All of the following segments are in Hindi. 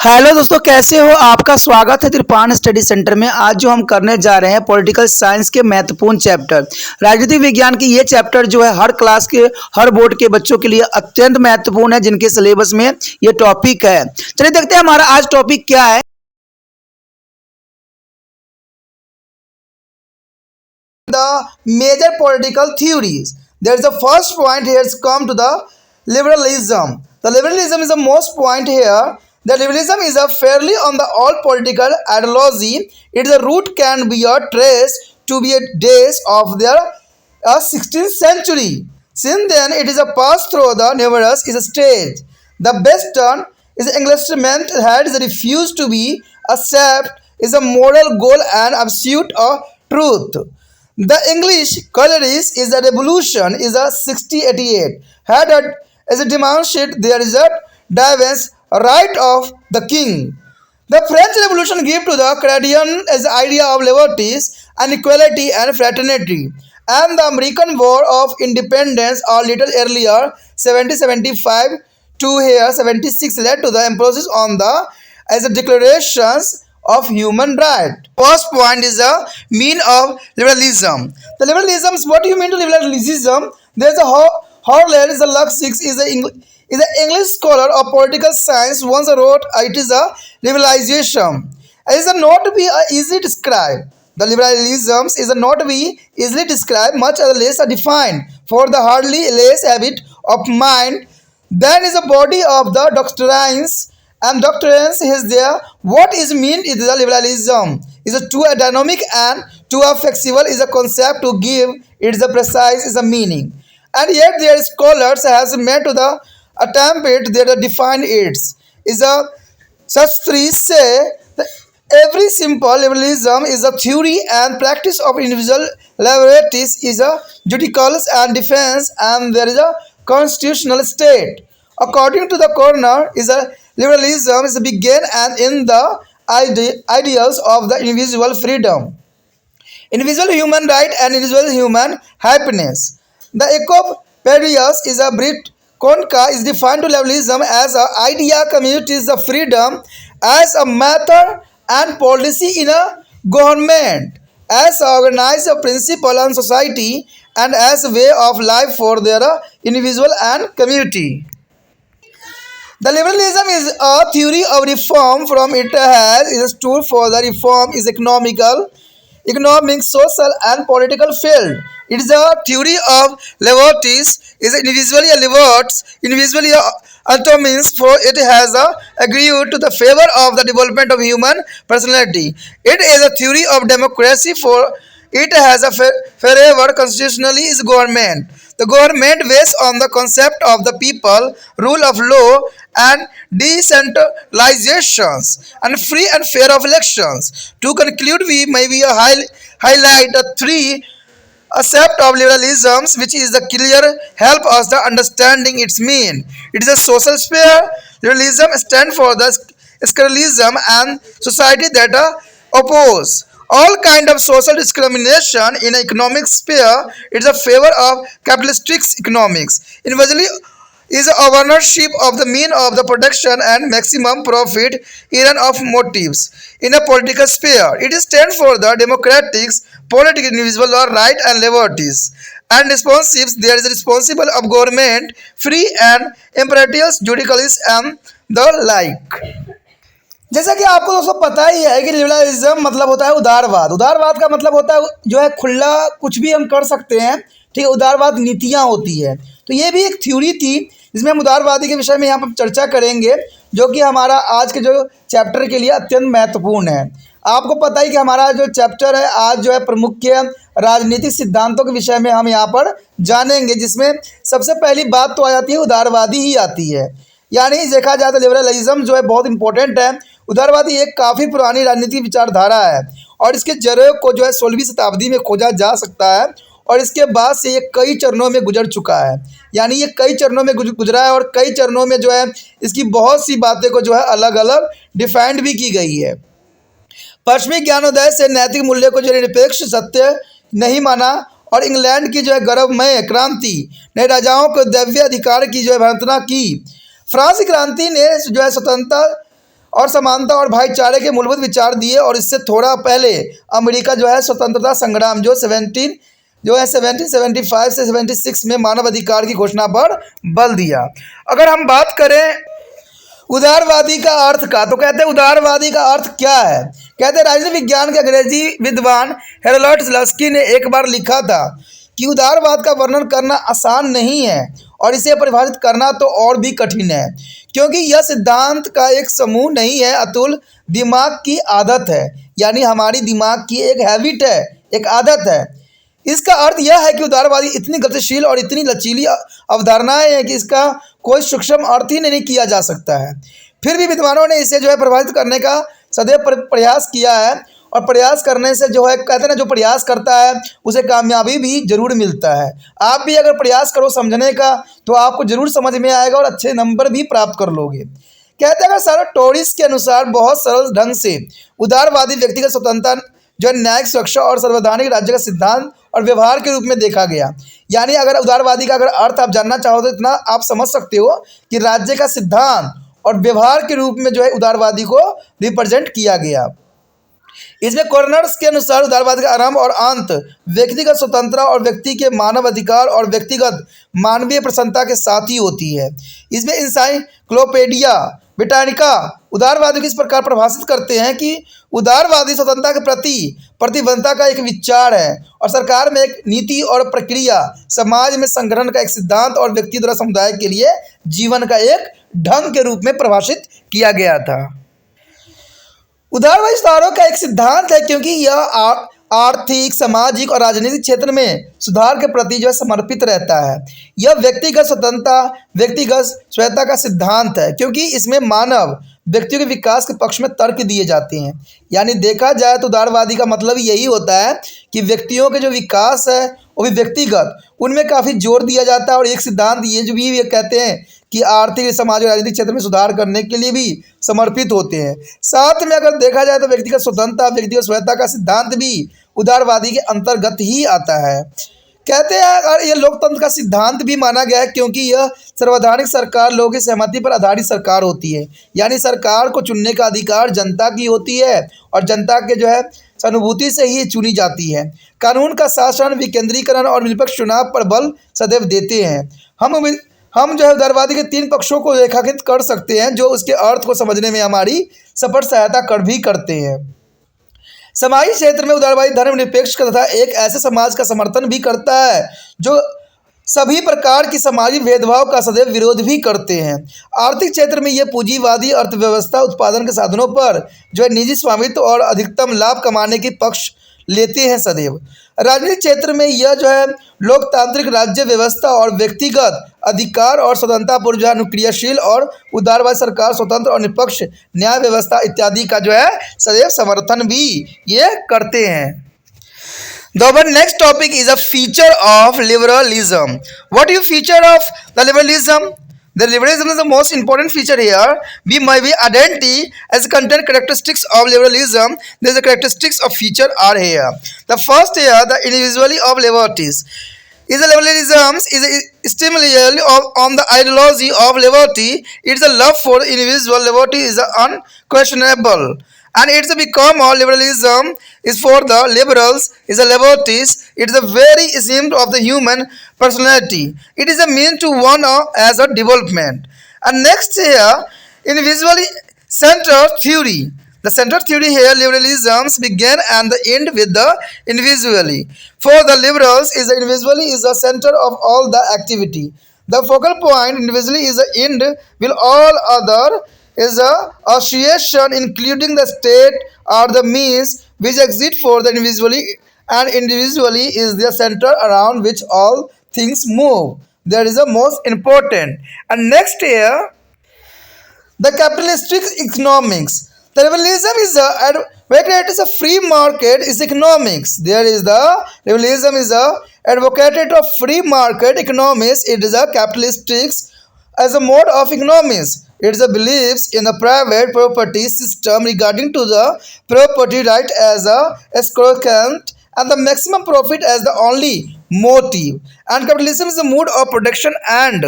हेलो दोस्तों, कैसे हो? आपका स्वागत है त्रिपान स्टडी सेंटर में। आज जो हम करने जा रहे हैं पॉलिटिकल साइंस के महत्वपूर्ण चैप्टर राजनीतिक विज्ञान की। ये चैप्टर जो है हर क्लास के हर बोर्ड के बच्चों के लिए अत्यंत महत्वपूर्ण है, जिनके सिलेबस में ये टॉपिक है। चलिए देखते हैं हमारा आज टॉपिक क्या है। The major political theories. There's the first point here has come to the liberalism. The liberalism is the most point here. The liberalism is a fairly on the all political ideology. Its root can be traced to be a days of their 16th century. Since then, it is a pass through the numerous is a stage. The best turn is Englishment has refused to be accept is a moral goal and absolute truth. The English colorist is a revolution is a 6088 had as a demonstrate there is a diverse right of the king. The French Revolution gave to the Canadian as the idea of liberties and equality and fraternity. And the American War of Independence a little earlier, 1775 to here 76 led to the emphasis on the as a declarations of human right. First point is the mean of liberalism. The liberalism, what do you mean to liberalism? There's a Howland is a Lux 6 is an English scholar of political science once wrote it is a liberalization. It is a not to be easily described. The liberalism is a not to be easily described, much less defined, for the hardly less habit of mind then is a body of the doctrines and doctrines is there. What is mean is the liberalism is a too dynamic and too flexible is a concept to give it the precise is a meaning. And yet their scholars has made to the attempt it they define it is a such theories say that every simple liberalism is a theory and practice of individual liberties is a judicial and defense and there is a constitutional state. According to the coroner, is a liberalism is begin and in the ideals of the individual freedom, individual human right and individual human happiness. The Ecopedias is a Brit Konka is defined to liberalism as an idea communities the freedom as a method and policy in a government, as organized a principle on society and as a way of life for their individual and community. The liberalism is a theory of reform from it has is a tool for the reform is economical, economic, social and political field. It is a theory of liberties is individually a liberts, individually autonomous for it has agreed to the favor of the development of human personality. It is a theory of democracy for it has a forever constitutionally is government. The government based on the concept of the people, rule of law, and decentralizations and free and fair of elections. To conclude, we may be highlight the three aspect of liberalism which is the clear help us the understanding its mean. It is a social sphere. Liberalism stand for the secularism and society that oppose all kind of social discrimination in economic sphere. It is a favor of capitalistic economics. Individually is ownership of the mean of the production and maximum profit even of motives in a political sphere. It is stand for the democratics, political individual right and liberties. And responsives there is a responsible of government, free and imperatives, judicialis and the like. जैसा कि आपको दोस्तों पता ही है कि लिबरलिज्म मतलब होता है उदारवाद। उदारवाद का मतलब होता है जो है खुला कुछ भी हम कर सकते हैं, ठीक है। उदारवाद नीतियाँ होती है। तो ये भी एक थ्योरी थी जिसमें हम उदारवादी के विषय में यहाँ पर चर्चा करेंगे, जो कि हमारा आज के जो चैप्टर के लिए अत्यंत महत्वपूर्ण है। आपको पता ही कि हमारा जो चैप्टर है आज जो है प्रमुख राजनीतिक सिद्धांतों के विषय में हम यहाँ पर जानेंगे, जिसमें सबसे पहली बात तो आ जाती है उदारवादी ही आती है। यानी देखा जाए तो लिबरलिज्म जो है बहुत इंपॉर्टेंट है। उदारवादी एक काफ़ी पुरानी राजनीतिक विचारधारा है और इसके जड़ों को जो है 16वीं शताब्दी में खोजा जा सकता है और इसके बाद से ये कई चरणों में गुजर चुका है। यानी ये कई चरणों में गुजरा है और कई चरणों में जो है इसकी बहुत सी बातें को जो है अलग अलग डिफाइंड भी की गई है। पश्चिमी ज्ञानोदय से नैतिक मूल्य को जो निरपेक्ष सत्य नहीं माना और इंग्लैंड की जो है गौरवमय क्रांति ने राजाओं को दैवीय अधिकार की जो है भर्तना की। फ्रांस क्रांति ने जो है स्वतंत्रता और समानता और भाईचारे के मूलभूत विचार दिए। और इससे थोड़ा पहले अमेरिका जो है स्वतंत्रता संग्राम जो 1775 से 76 में मानव अधिकार की घोषणा पर बल दिया। अगर हम बात करें उदारवादी का अर्थ का, तो कहते हैं उदारवादी का अर्थ क्या है। कहते हैं राजनीति विज्ञान के अंग्रेजी विद्वान हेरोल्ड स्लस्की ने एक बार लिखा था कि उदारवाद का वर्णन करना आसान नहीं है और इसे परिभाषित करना तो और भी कठिन है, क्योंकि यह सिद्धांत का एक समूह नहीं है, अतुल दिमाग की आदत है। यानी हमारी दिमाग की एक हैबिट है, एक आदत है। इसका अर्थ यह है कि उदारवादी इतनी गतिशील और इतनी लचीली अवधारणाएं हैं कि इसका कोई सूक्ष्म अर्थ ही नहीं किया जा सकता है। फिर भी विद्वानों ने इसे जो है प्रभावित करने का सदैव प्रयास किया है, और प्रयास करने से जो है कहते हैं ना, जो प्रयास करता है उसे कामयाबी भी जरूर मिलता है। आप भी अगर प्रयास करो समझने का तो आपको जरूर समझ में आएगा और अच्छे नंबर भी प्राप्त कर लोगे। कहते हैं अगर सारा टोरिस के अनुसार बहुत सरल ढंग से उदारवादी व्यक्तिगत स्वतंत्रता जो है न्यायिक सुरक्षा और संवैधानिक राज्य का सिद्धांत और व्यवहार के रूप में देखा गया। यानी अगर उदारवादी का अगर अर्थ आप जानना चाहो तो इतना आप समझ सकते हो कि राज्य का सिद्धांत और व्यवहार के रूप में जो है उदारवादी को रिप्रेजेंट किया गया। इसमें कॉर्नर्स के अनुसार उदारवाद का आरंभ और अंत व्यक्तिगत स्वतंत्रता और व्यक्ति के मानव अधिकार और व्यक्तिगत मानवीय प्रसन्नता के साथ ही होती है। इसमें इंसाइक्लोपीडिया ब्रिटानिका उदारवादी को इस प्रकार परिभाषित करते हैं कि उदारवादी स्वतंत्रता के प्रति प्रतिबद्धता का एक विचार है और सरकार में एक नीति और प्रक्रिया, समाज में संगठन का एक सिद्धांत और व्यक्ति द्वारा समुदाय के लिए जीवन का एक ढंग के रूप में परिभाषित किया गया था। उदारवादी सुधारों का एक सिद्धांत है क्योंकि यह आर्थिक, सामाजिक और राजनीतिक क्षेत्र में सुधार के प्रति जो है समर्पित रहता है। यह व्यक्तिगत स्वतंत्रता, व्यक्तिगत स्वायत्तता का सिद्धांत है क्योंकि इसमें मानव व्यक्तियों के विकास के पक्ष में तर्क दिए जाते हैं। यानी देखा जाए तो उदारवादी का मतलब यही होता है कि व्यक्तियों के जो विकास है वो भी व्यक्तिगत, उनमें काफ़ी जोर दिया जाता है। और एक सिद्धांत ये जो भी ये कहते हैं कि आर्थिक, समाज और राजनीतिक क्षेत्र में सुधार करने के लिए भी समर्पित होते हैं। साथ में अगर देखा जाए तो व्यक्तिगत स्वतंत्रता, व्यक्तिगत स्वायत्तता का सिद्धांत भी उदारवादी के अंतर्गत ही आता है। कहते हैं अगर ये लोकतंत्र का सिद्धांत भी माना गया है क्योंकि यह सर्वधानिक सरकार लोगों की सहमति पर आधारित सरकार होती है। यानी सरकार को चुनने का अधिकार जनता की होती है और जनता के जो है सहानुभूति से ही चुनी जाती है। कानून का शासन, विकेंद्रीकरण और निष्पक्ष चुनाव पर बल सदैव देते हैं। हम जो है उदारवादी के 3 पक्षों को रेखांकित कर सकते हैं जो उसके अर्थ को समझने में हमारी सफल सहायता कर भी करते हैं। सामाजिक क्षेत्र में उदारवादी धर्मनिरपेक्ष तथा एक ऐसे समाज का समर्थन भी करता है जो सभी प्रकार की सामाजिक भेदभाव का सदैव विरोध भी करते हैं। आर्थिक क्षेत्र में ये पूंजीवादी अर्थव्यवस्था उत्पादन के साधनों पर जो है निजी स्वामित्व और अधिकतम लाभ कमाने के पक्ष लेते हैं सदैव। राजनीतिक क्षेत्र में यह जो है लोकतांत्रिक राज्य व्यवस्था और व्यक्तिगत अधिकार और स्वतंत्रता पूर्व जो है अनुक्रियाशील और उदारवादी सरकार, स्वतंत्र और निष्पक्ष न्याय व्यवस्था इत्यादि का जो है सदैव समर्थन भी ये करते हैं। The next topic is a feature of liberalism. What is feature of the liberalism? The liberalism is the most important feature here. We might be identity as content characteristics of liberalism. There is a characteristics of feature are here. The first here, the individuality of liberties. Is the liberalism is a stimuli on the ideology of liberty. It's a love for individual liberty is unquestionable. And it's a become of liberalism is for the liberals is a liberties. It's a very essence of the human personality. It is a mean to one as a development. And next here, individually centered theory. The central theory here, liberalism began and the end with the individually. For the liberals, is the individually is the center of all the activity. The focal point individually is the end, will all other is a association including the state or the means which exist for the individually, and individually is the center around which all things move. That is the most important. And next here, the capitalistic economics. The liberalism is advocated a free market is economics. There is the liberalism is a advocate of free market economics. It is a capitalistic as a mode of economics. It is a beliefs in the private property system regarding to the property right as a exclusive and the maximum profit as the only motive. And capitalism is the mode of production and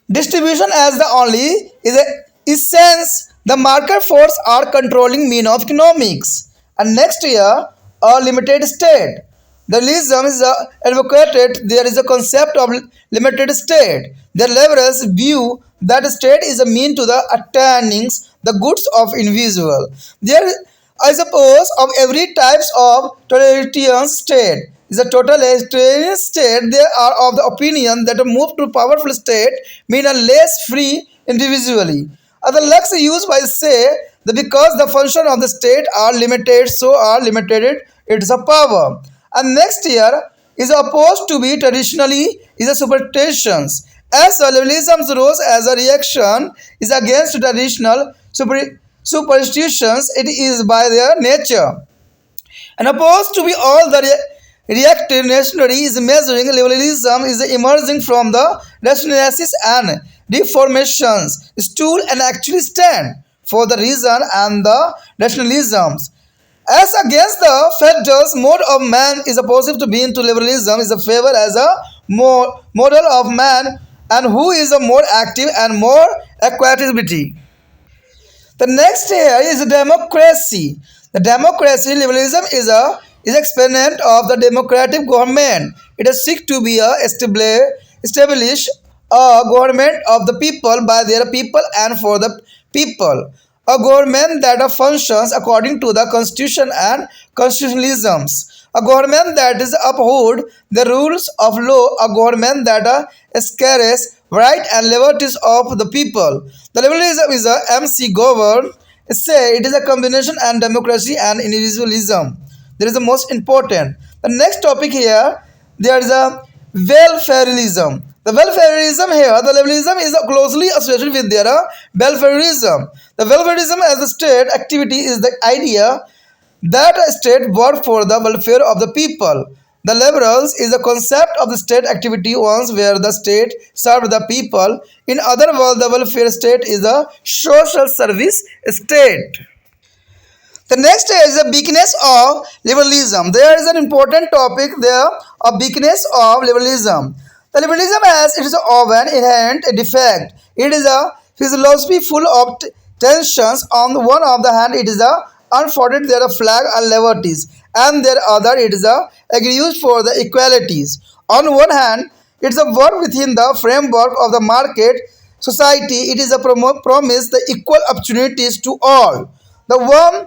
distribution as the only is a essence The market force are controlling mean of economics. And next year, a limited state. The liberalism is advocated there is a concept of limited state. The liberals view that state is a mean to the attaining the goods of individual. There I suppose of every types of totalitarian state is a totalitarian state. They are of the opinion that a move to powerful state mean a less free individually. Other lex used by say that because the function of the state are limited, so are limited its a power. And next year is opposed to be traditionally is a superstitions. As liberalism rose as a reaction is against traditional superstitions, it is by their nature and opposed to be all the reactive nationality is measuring liberalism is emerging from the rationalities and deformations stool and actually stand for the reason and the rationalisms. As against the federal mode of man is opposed to being to liberalism is a favor as a model of man and who is a more active and more equitability. The next here is democracy. The democracy liberalism is exponent of the democratic government. It is seek to be establish a government of the people by their people and for the people. A government that functions according to the constitution and constitutionalisms. A government that is uphold the rules of law. A government that scares right and liberties of the people. The liberalism is a MC govern. Say it is a combination and democracy and individualism. There is the most important. The next topic here, there is a welfareism. The welfareism here, the liberalism is closely associated with their welfareism. The welfareism as a state activity is the idea that a state work for the welfare of the people. The liberals is a concept of the state activity ones where the state serve the people. In other words, the welfare state is a social service state. The next is the weakness of liberalism. There is an important topic there of weakness of liberalism. The liberalism has its own inherent defect. It is a philosophy full of tensions. On the one of the hand, it is a unfolded their flag and liberties, and their other it is a agrees for the equalities. On one hand, it's a work within the framework of the market society. It is a promise the equal opportunities to all. The one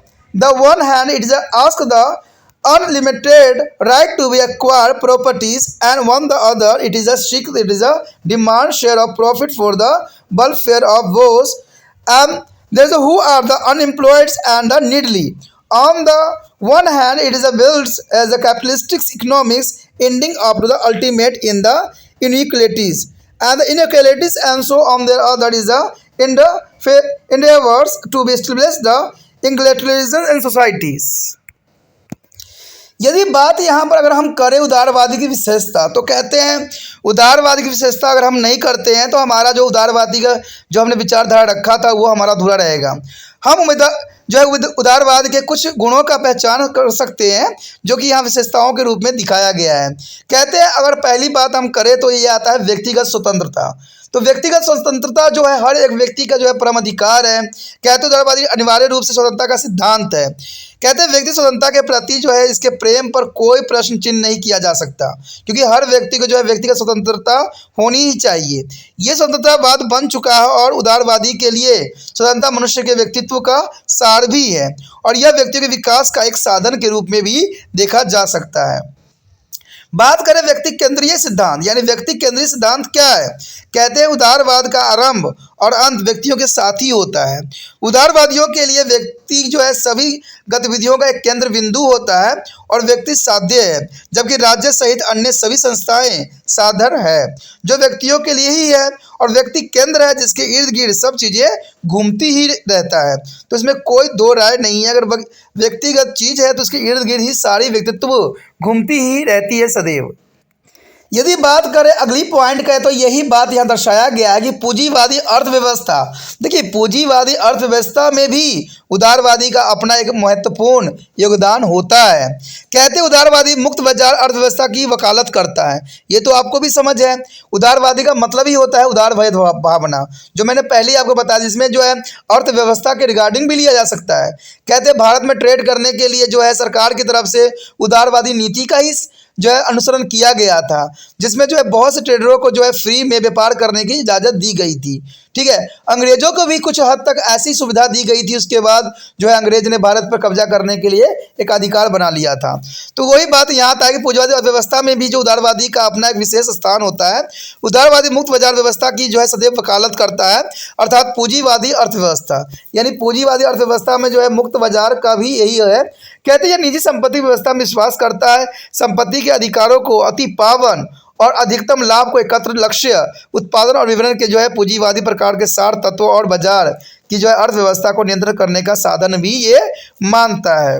hand, it is a ask the unlimited right to be acquire properties, and on the other, it is a seek it is a demand share of profit for the welfare of those there's a who are the unemployed and the needly. On the one hand, it is a builds as a capitalistic economics ending up to the ultimate in the inequalities. And the inequalities and so on the other is a in the endeavors to be establish the intellectualism in societies. यदि बात यहाँ पर अगर हम करें उदारवादी की विशेषता तो कहते हैं उदारवादी की विशेषता अगर हम नहीं करते हैं तो हमारा जो उदारवादी का जो हमने विचारधारा रखा था वो हमारा अधूरा रहेगा। हम जो है उदारवाद के कुछ गुणों का पहचान कर सकते हैं जो कि यहाँ विशेषताओं के रूप में दिखाया गया है। कहते हैं अगर पहली बात हम करें तो ये आता है व्यक्तिगत स्वतंत्रता। तो व्यक्तिगत स्वतंत्रता जो है हर एक व्यक्ति का जो है परम अधिकार है। कहते हैं उदारवादी अनिवार्य रूप से स्वतंत्रता का सिद्धांत है। कहते हैं व्यक्ति स्वतंत्रता के प्रति जो है इसके प्रेम पर कोई प्रश्न चिन्ह नहीं किया जा सकता क्योंकि हर व्यक्ति को जो है व्यक्तिगत स्वतंत्रता होनी ही चाहिए। ये स्वतंत्रतावाद बन चुका है और उदारवादी के लिए स्वतंत्रता मनुष्य के व्यक्तित्व का सार भी है और यह व्यक्ति के विकास का एक साधन के रूप में भी देखा जा सकता है। बात करें व्यक्ति केंद्रीय सिद्धांत यानी व्यक्ति केंद्रीय सिद्धांत क्या है। कहते हैं उदारवाद का आरंभ और अंत व्यक्तियों के साथ ही होता है। उदारवादियों के लिए व्यक्ति जो है सभी गतिविधियों का एक केंद्र बिंदु होता है और व्यक्ति साध्य है जबकि राज्य सहित अन्य सभी संस्थाएं साधन है जो व्यक्तियों के लिए ही है और व्यक्ति केंद्र है जिसके इर्द गिर्द सब चीज़ें घूमती ही रहता है। तो इसमें कोई दो राय नहीं है। अगर व्यक्तिगत चीज़ है तो उसके इर्द गिर्द ही सारी व्यक्तित्व घूमती ही रहती है सदैव। यदि बात करें अगली पॉइंट का, तो यही बात यहाँ दर्शाया गया है कि पूंजीवादी अर्थव्यवस्था। देखिए, पूंजीवादी अर्थव्यवस्था में भी उदारवादी का अपना एक महत्वपूर्ण योगदान होता है। कहते उदारवादी मुक्त बाजार अर्थव्यवस्था की वकालत करता है। ये तो आपको भी समझ है। उदारवादी का मतलब ही होता है उदारवाद भावना, जो मैंने पहले ही आपको बताया, जिसमें जो है अर्थव्यवस्था के रिगार्डिंग भी लिया जा सकता है। कहते भारत में ट्रेड करने के लिए जो है सरकार की तरफ से उदारवादी नीति का ही जो है अनुसरण किया गया था, जिसमें जो है बहुत से ट्रेडरों को जो है फ्री में व्यापार करने की इजाज़त दी गई थी। ठीक है, अंग्रेजों को भी कुछ हद तक ऐसी सुविधा दी गई थी। उसके बाद जो है अंग्रेज ने भारत पर कब्जा करने के लिए एक अधिकार बना लिया था। तो वही बात यहाँ आता है कि पूंजीवादी अर्थव्यवस्था में भी जो उदारवादी का अपना एक विशेष स्थान होता है। उदारवादी मुक्त बाजार व्यवस्था की जो है सदैव वकालत करता है, अर्थात पूंजीवादी अर्थव्यवस्था। यानी पूंजीवादी अर्थव्यवस्था में जो है मुक्त बाजार का भी यही है। कहते हैं निजी संपत्ति व्यवस्था में विश्वास करता है, संपत्ति के अधिकारों को अति पावन और अधिकतम लाभ को एकत्र लक्ष्य उत्पादन और वितरण के जो है पूंजीवादी प्रकार के सार तत्वों और बाजार की जो है अर्थव्यवस्था को नियंत्रण करने का साधन भी ये मानता है।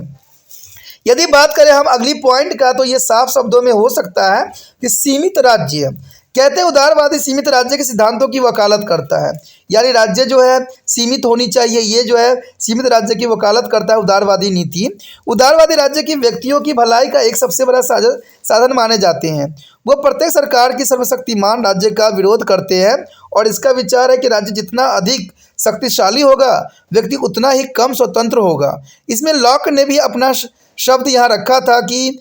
यदि बात करें हम अगली पॉइंट का, तो ये साफ शब्दों में हो सकता है कि सीमित राज्य। कहते हैं उदारवादी सीमित राज्य के सिद्धांतों की वकालत करता है। यानी राज्य जो है सीमित होनी चाहिए, ये जो है सीमित राज्य की वकालत करता है उदारवादी नीति। उदारवादी राज्य की व्यक्तियों की भलाई का एक सबसे बड़ा साधन माने जाते हैं। वो प्रत्येक सरकार की सर्वशक्तिमान राज्य का विरोध करते हैं, और इसका विचार है कि राज्य जितना अधिक शक्तिशाली होगा, व्यक्ति उतना ही कम स्वतंत्र होगा। इसमें लॉक ने भी अपना शब्द यहाँ रखा था कि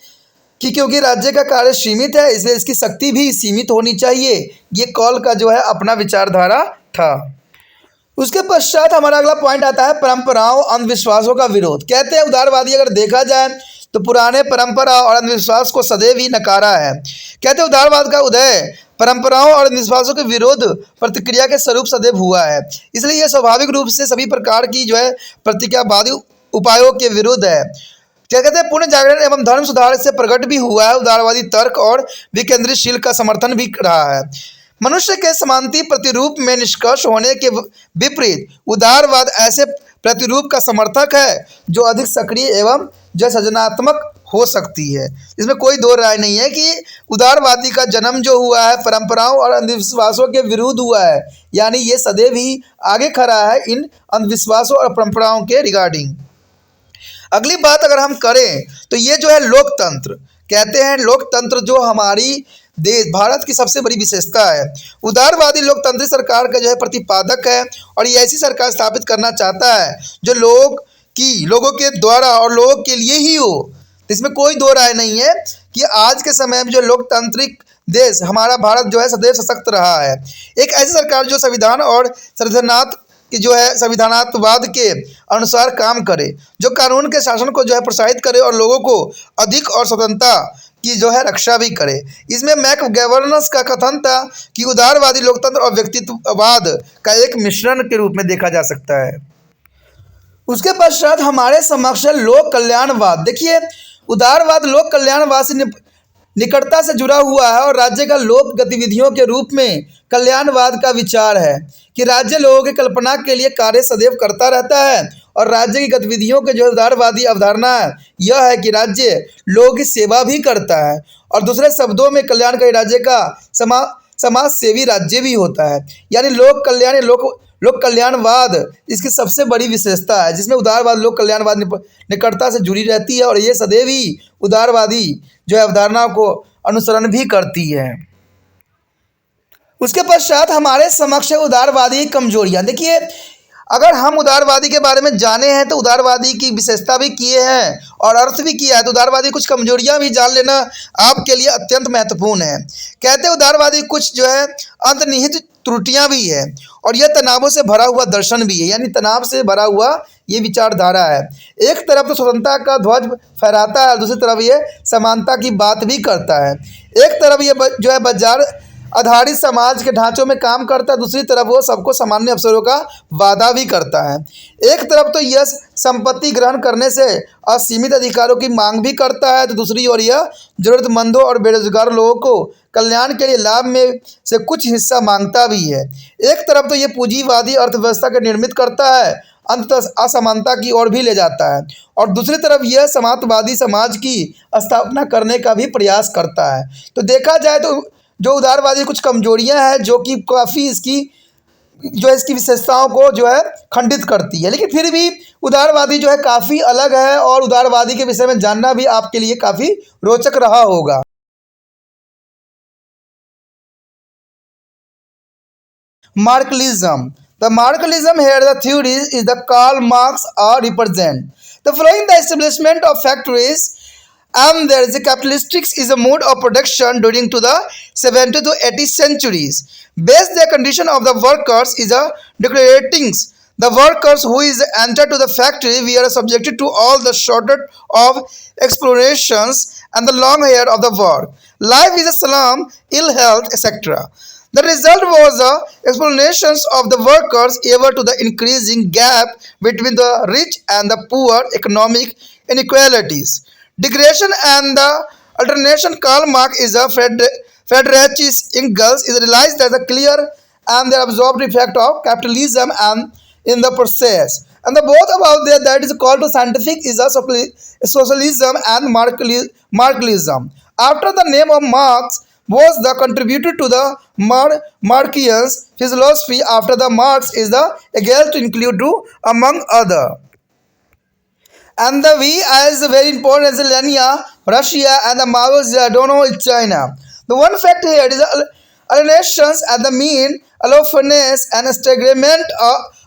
क्योंकि राज्य का कार्य सीमित है, इसलिए इसकी शक्ति भी सीमित होनी चाहिए। ये कॉल का जो है अपना विचारधारा था। उसके पश्चात हमारा अगला पॉइंट आता है परंपराओं अंधविश्वासों का विरोध। कहते हैं उदारवादी अगर देखा जाए तो पुराने परंपरा और अंधविश्वास को सदैव ही नकारा है। कहते हैं उदारवाद का उदय परंपराओं और अंधविश्वासों के विरोध प्रतिक्रिया के स्वरूप सदैव हुआ है, इसलिए यह स्वाभाविक रूप से सभी प्रकार की जो है प्रतिक्रियावादी उपायों के विरुद्ध है। क्या कहते हैं पुण्य जागरण एवं धर्म सुधार से प्रकट भी हुआ है। उदारवादी तर्क और विकेंद्रीशील का समर्थन भी रहा है। मनुष्य के समांती प्रतिरूप में निष्कर्ष होने के विपरीत उदारवाद ऐसे प्रतिरूप का समर्थक है जो अधिक सक्रिय एवं जो सृजनात्मक हो सकती है। इसमें कोई दो राय नहीं है कि उदारवादी का जन्म जो हुआ है परंपराओं और अंधविश्वासों के विरुद्ध हुआ है, यानी ये सदैव ही आगे खड़ा है इन अंधविश्वासों और परंपराओं के रिगार्डिंग। अगली बात अगर हम करें तो ये जो है लोकतंत्र। कहते हैं लोकतंत्र जो हमारी देश भारत की सबसे बड़ी विशेषता है। उदारवादी लोकतंत्री सरकार का जो है प्रतिपादक है, और ये ऐसी सरकार स्थापित करना चाहता है जो लोगों के द्वारा और लोगों के लिए ही हो। इसमें कोई दो राय नहीं है कि आज के समय में जो लोकतांत्रिक देश हमारा भारत जो है सदैव सशक्त रहा है। एक ऐसी सरकार जो संविधान और संविधानात्मवाद के अनुसार काम करे, जो कानून के शासन को जो है प्रोत्साहित करे और लोगों को अधिक और स्वतंत्रता की जो है रक्षा भी करे। इसमें मैक गवर्नेंस का कथन था कि उदारवादी लोकतंत्र और व्यक्तित्ववाद का एक मिश्रण के रूप में देखा जा सकता है। उसके पश्चात हमारे समक्ष लोक कल्याणवाद। देखिए, उदारवाद लोक कल्याणवाद से निकटता से जुड़ा हुआ है, और राज्य का लोक गतिविधियों के रूप में कल्याणवाद का विचार है कि राज्य लोगों की कल्पना के लिए कार्य सदैव करता रहता है, और राज्य की गतिविधियों के जो उदारवादी अवधारणा है यह है कि राज्य लोगों की सेवा भी करता है, और दूसरे शब्दों में कल्याणकारी राज्य का समाज सेवी राज्य भी होता है। यानी लोक कल्याणवाद इसकी सबसे बड़ी विशेषता है, जिसमें उदारवाद लोक कल्याणवाद निकटता से जुड़ी रहती है, और ये सदैव ही उदारवादी जो है अवधारणा को अनुसरण भी करती है। उसके पश्चात हमारे समक्ष उदारवादी कमजोरियां। देखिए, अगर हम उदारवादी के बारे में जाने हैं तो उदारवादी की विशेषता भी किए हैं और अर्थ भी किया है, तो उदारवादी कुछ कमजोरियां भी जान लेना आपके लिए अत्यंत महत्वपूर्ण है। कहते हैं उदारवादी कुछ जो है अंतर्निहित त्रुटियां भी है, और यह तनावों से भरा हुआ दर्शन भी है। यानी तनाव से भरा हुआ ये विचारधारा है। एक तरफ तो स्वतंत्रता का ध्वज फहराता है, दूसरी तरफ ये समानता की बात भी करता है। एक तरफ ये जो है बाजार आधारित समाज के ढांचों में काम करता है, दूसरी तरफ वो सबको सामान्य अवसरों का वादा भी करता है। एक तरफ तो यह संपत्ति ग्रहण करने से असीमित अधिकारों की मांग भी करता है, तो दूसरी ओर यह जरूरतमंदों और बेरोजगार लोगों को कल्याण के लिए लाभ में से कुछ हिस्सा मांगता भी है। एक तरफ तो ये पूंजीवादी अर्थव्यवस्था के निर्मित करता है, अंततः असमानता की ओर भी ले जाता है, और दूसरी तरफ यह समाजवादी समाज की स्थापना करने का भी प्रयास करता है। तो देखा जाए तो जो उदारवादी कुछ कमजोरियां हैं जो कि काफ़ी इसकी विशेषताओं को जो है खंडित करती है, लेकिन फिर भी उदारवादी जो है काफ़ी अलग है और उदारवादी के विषय में जानना भी आपके लिए काफ़ी रोचक रहा होगा। Marxism. The Marxism here, the theory is the Karl Marx or represent. The following the establishment of factories and there is a capitalistic is a mode of production during to the 70th to 80th centuries. Based the condition of the workers is a declarating the workers who is entered to the factory we are subjected to all the shortage of explorations and the long hair of the work. Life is a slum, ill health, etc. The result was the explanations of the workers ever to the increasing gap between the rich and the poor, economic inequalities. Degradation and the alternation Karl Marx is a Friedrich Engels is realized as a clear and the absorbed effect of capitalism and in the process. And the both about there that is called to scientific is a socialism and Marxism. After the name of Marx was the contributor to the Marxian philosophy after the Marx is the egal to include to among other. And the V is very important as Lenia, Russia, and the Mao Zedong is China. The one fact here is alienations at the mean, allophoness, and stagnant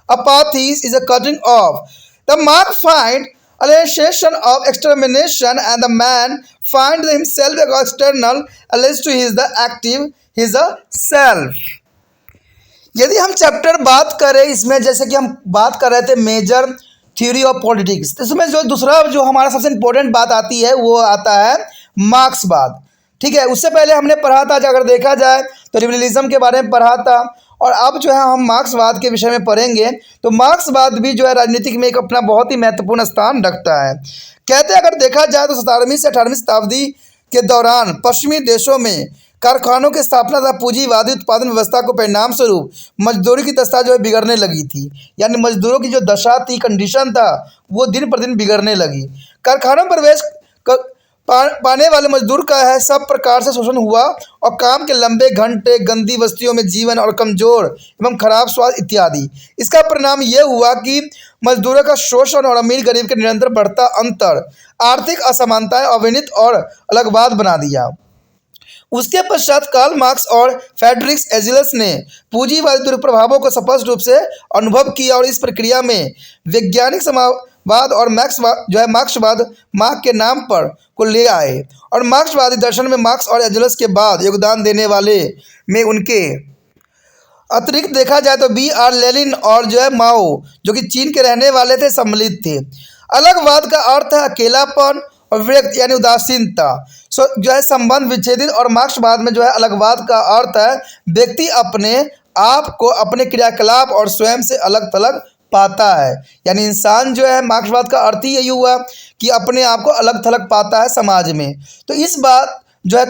apathies is a cutting off. The mark find alienation of extermination, and the man find himself external, alleged to his the active, his a self. यदि हम चैप्टर बात करें इसमें, जैसे कि हम बात कर रहे थे मेजर थ्योरी ऑफ पॉलिटिक्स, तो इसमें जो दूसरा जो हमारा सबसे इम्पोर्टेंट बात आती है वो आता है मार्क्सवाद। ठीक है, उससे पहले हमने पढ़ा था, अगर देखा जाए तो लिबरलिज्म के बारे में पढ़ा था, और अब जो है हम मार्क्सवाद के विषय में पढ़ेंगे। तो मार्क्सवाद भी जो है राजनीतिक में एक अपना बहुत ही महत्वपूर्ण स्थान रखता है। कहते हैं अगर देखा जाए तो 17वीं से 18वीं शताब्दी के दौरान पश्चिमी देशों में कारखानों की स्थापना तथा पूंजीवादी उत्पादन व्यवस्था को परिणाम स्वरूप मजदूरी की दशा जो है बिगड़ने लगी थी, यानी मजदूरों की जो दशा थी, कंडीशन था, वो दिन पर दिन बिगड़ने लगी। कारखानों में प्रवेश पाने वाले मजदूर का है सब प्रकार से शोषण हुआ और काम के लंबे घंटे, गंदी बस्तियों में जीवन और कमजोर एवं खराब स्वास्थ्य इत्यादि। इसका परिणाम यह हुआ कि मजदूरों का शोषण और अमीर गरीब के निरंतर बढ़ता अंतर आर्थिक असमानताएं, अविनीत और अलगवाद बना दिया। उसके पश्चात कार्ल मार्क्स और फ्रेडरिक एंजेल्स ने पूंजीवादी दुष्प्रभावों को स्पष्ट रूप से अनुभव किया और इस प्रक्रिया में वैज्ञानिक समाजवाद और मार्क्सवाद मार्क के नाम पर को ले आए। और मार्क्सवादी दर्शन में मार्क्स और एंजेल्स के बाद योगदान देने वाले में उनके अतिरिक्त देखा जाए तो B.R. लेनिन और माओ, जो कि चीन के रहने वाले थे, सम्मिलित थे। अलगवाद का अर्थ है अकेलापन और विरक्त यानी उदासीनता, संबंध विच्छेदित। और मार्क्सवाद में अलगवाद का अर्थ है व्यक्ति अपने आप को अपने क्रियाकलाप और स्वयं से अलग थलग पाता है, यानी इंसान मार्क्सवाद का अर्थ ही यही हुआ कि अपने आप को अलग थलग पाता है समाज में। तो इस बात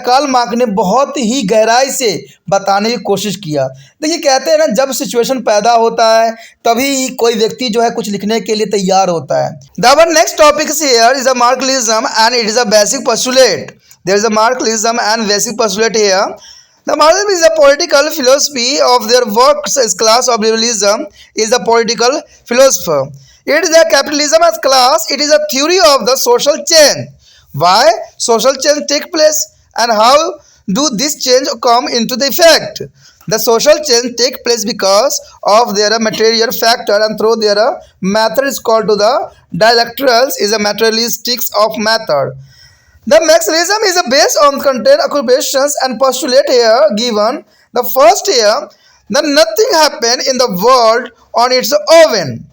कार्ल मार्क्स ने बहुत ही गहराई से बताने की कोशिश किया। देखिए, कहते हैं ना, जब सिचुएशन पैदा होता है तभी कोई व्यक्ति कुछ लिखने के लिए तैयार होता है। The next topic here is a Marxism and it is a basic postulate. There is a Marxism and basic postulate here. The Marxism is a political philosophy of their works as class of liberalism is a political philosopher. It is a capitalism as class. It is a theory of the social change. Why social change take place and how do this change come into the effect? The social change take place because of their material factor and through their method is called to the dialecticals is a materialistics of method. The Marxism is based on content occupations and postulate here given. The first here, that nothing happened in the world on its own.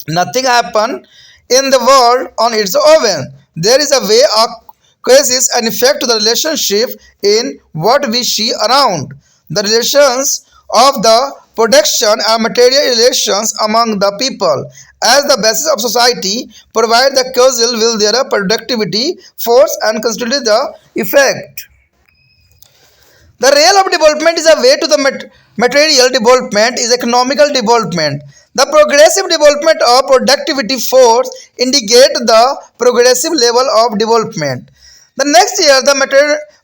Nothing happened in the world on its own. There is a way of causes and effect to the relationship in what we see around. The relations of the production and material relations among the people as the basis of society provide the causal will their productivity force and constitute the effect. The real of development is a way to the material development is economical development. The progressive development of productivity force indicate the progressive level of development. The next year the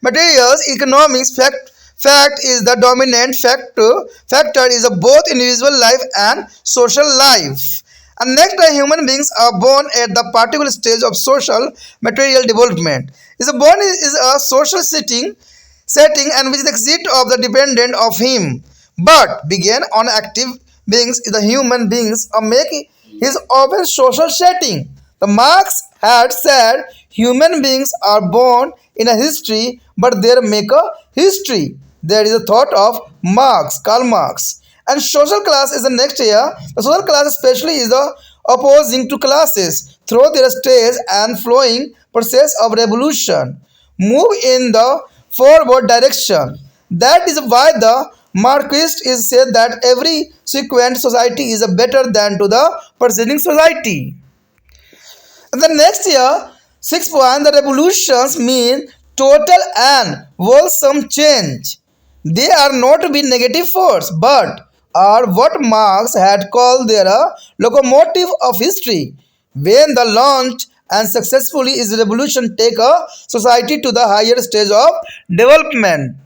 materials economics fact is the dominant factor is a both individual life and social life. And next, the human beings are born at the particular stage of social material development. Is a born is a social setting and which is the exit of the dependent of him, but began on active beings the human beings are making his open social setting. The Marx had said human beings are born in a history, but they make a history. There is a thought of Karl Marx. And social class is the next here. The social class especially is the opposing to classes through their stage and flowing process of revolution move in the forward direction. That is why the Marxist is said that every sequent society is a better than to the preceding society. And the next year, 6 point, the revolutions mean total and wholesome change. They are not to be negative force, but are what Marx had called their locomotive of history. When the launch and successfully is revolution take a society to the higher stage of development.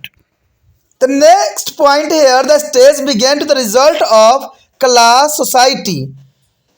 The next point here, the stage began to the result of class society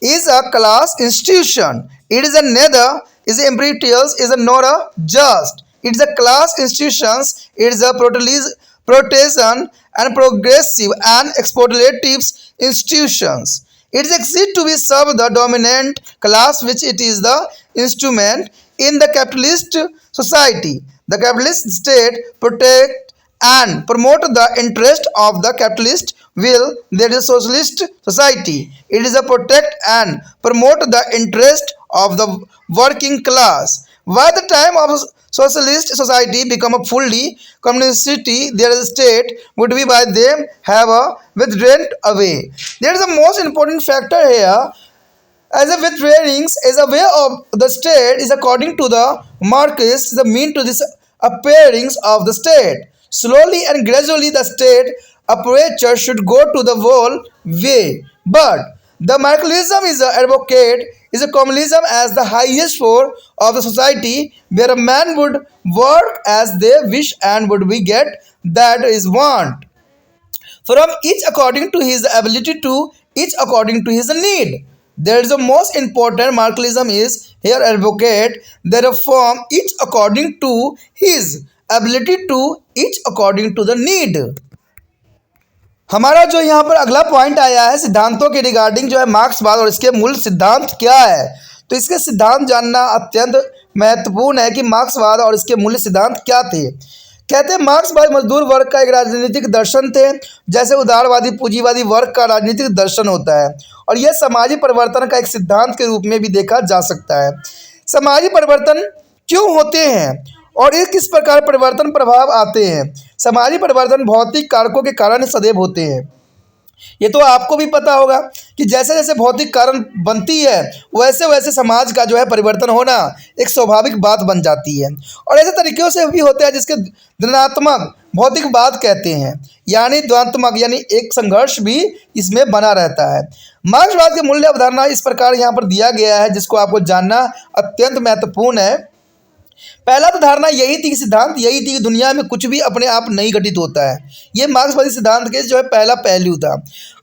is a class institution. It is a neither is a imperial is a nor a just. It is a class institutions. It is a protection and progressive and exploitative institutions. It exists to be serve the dominant class, which it is the instrument in the capitalist society. The capitalist state protect and promote the interest of the capitalist will there is a socialist society. It is a protect and promote the interest of the working class. By the time of socialist society become a fully communist city, their state would be by them have a withdrawn away. There is the most important factor here as a withdrawings is a way of the state is according to the Marxists the mean to this appearance of the state. Slowly and gradually the state apparatus should go to the whole way. But the Marxism is a advocate is a communism as the highest form of the society where a man would work as they wish and would be get that is want from each according to his ability to each according to his need. There is the most important Marxism is here advocate that a form each according to his ability to each according to the need. हमारा जो यहाँ पर अगला पॉइंट आया है सिद्धांतों के रिगार्डिंग जो है मार्क्सवाद और इसके मूल सिद्धांत क्या है। तो इसके सिद्धांत जानना अत्यंत महत्वपूर्ण है कि मार्क्सवाद और इसके मूल सिद्धांत क्या थे। कहते हैं मार्क्सवाद मजदूर वर्ग का एक राजनीतिक दर्शन थे, जैसे उदारवादी पूंजीवादी वर्ग का राजनीतिक दर्शन होता है, और यह समाजी परिवर्तन का एक सिद्धांत के रूप में भी देखा जा सकता है। समाजी परिवर्तन क्यों होते हैं और ये किस प्रकार परिवर्तन प्रभाव आते हैं। समाजी परिवर्तन भौतिक कारकों के कारण सदैव होते हैं। ये तो आपको भी पता होगा कि जैसे जैसे भौतिक कारण बनती है वैसे वैसे समाज का जो है परिवर्तन होना एक स्वाभाविक बात बन जाती है, और ऐसे तरीक़ों से भी होता है जिसके धनात्मक भौतिकवाद कहते हैं, यानी द्वंद्वात्मक यानी एक संघर्ष भी इसमें बना रहता है। मार्क्सवाद के मूल्य अवधारणा इस प्रकार यहाँ पर दिया गया है जिसको आपको जानना अत्यंत महत्वपूर्ण है। पहला तो धारणा यही थी कि सिद्धांत यही थी कि दुनिया में कुछ भी अपने आप नहीं घटित होता है। ये मार्क्सवादी सिद्धांत के जो है पहला पहलू था।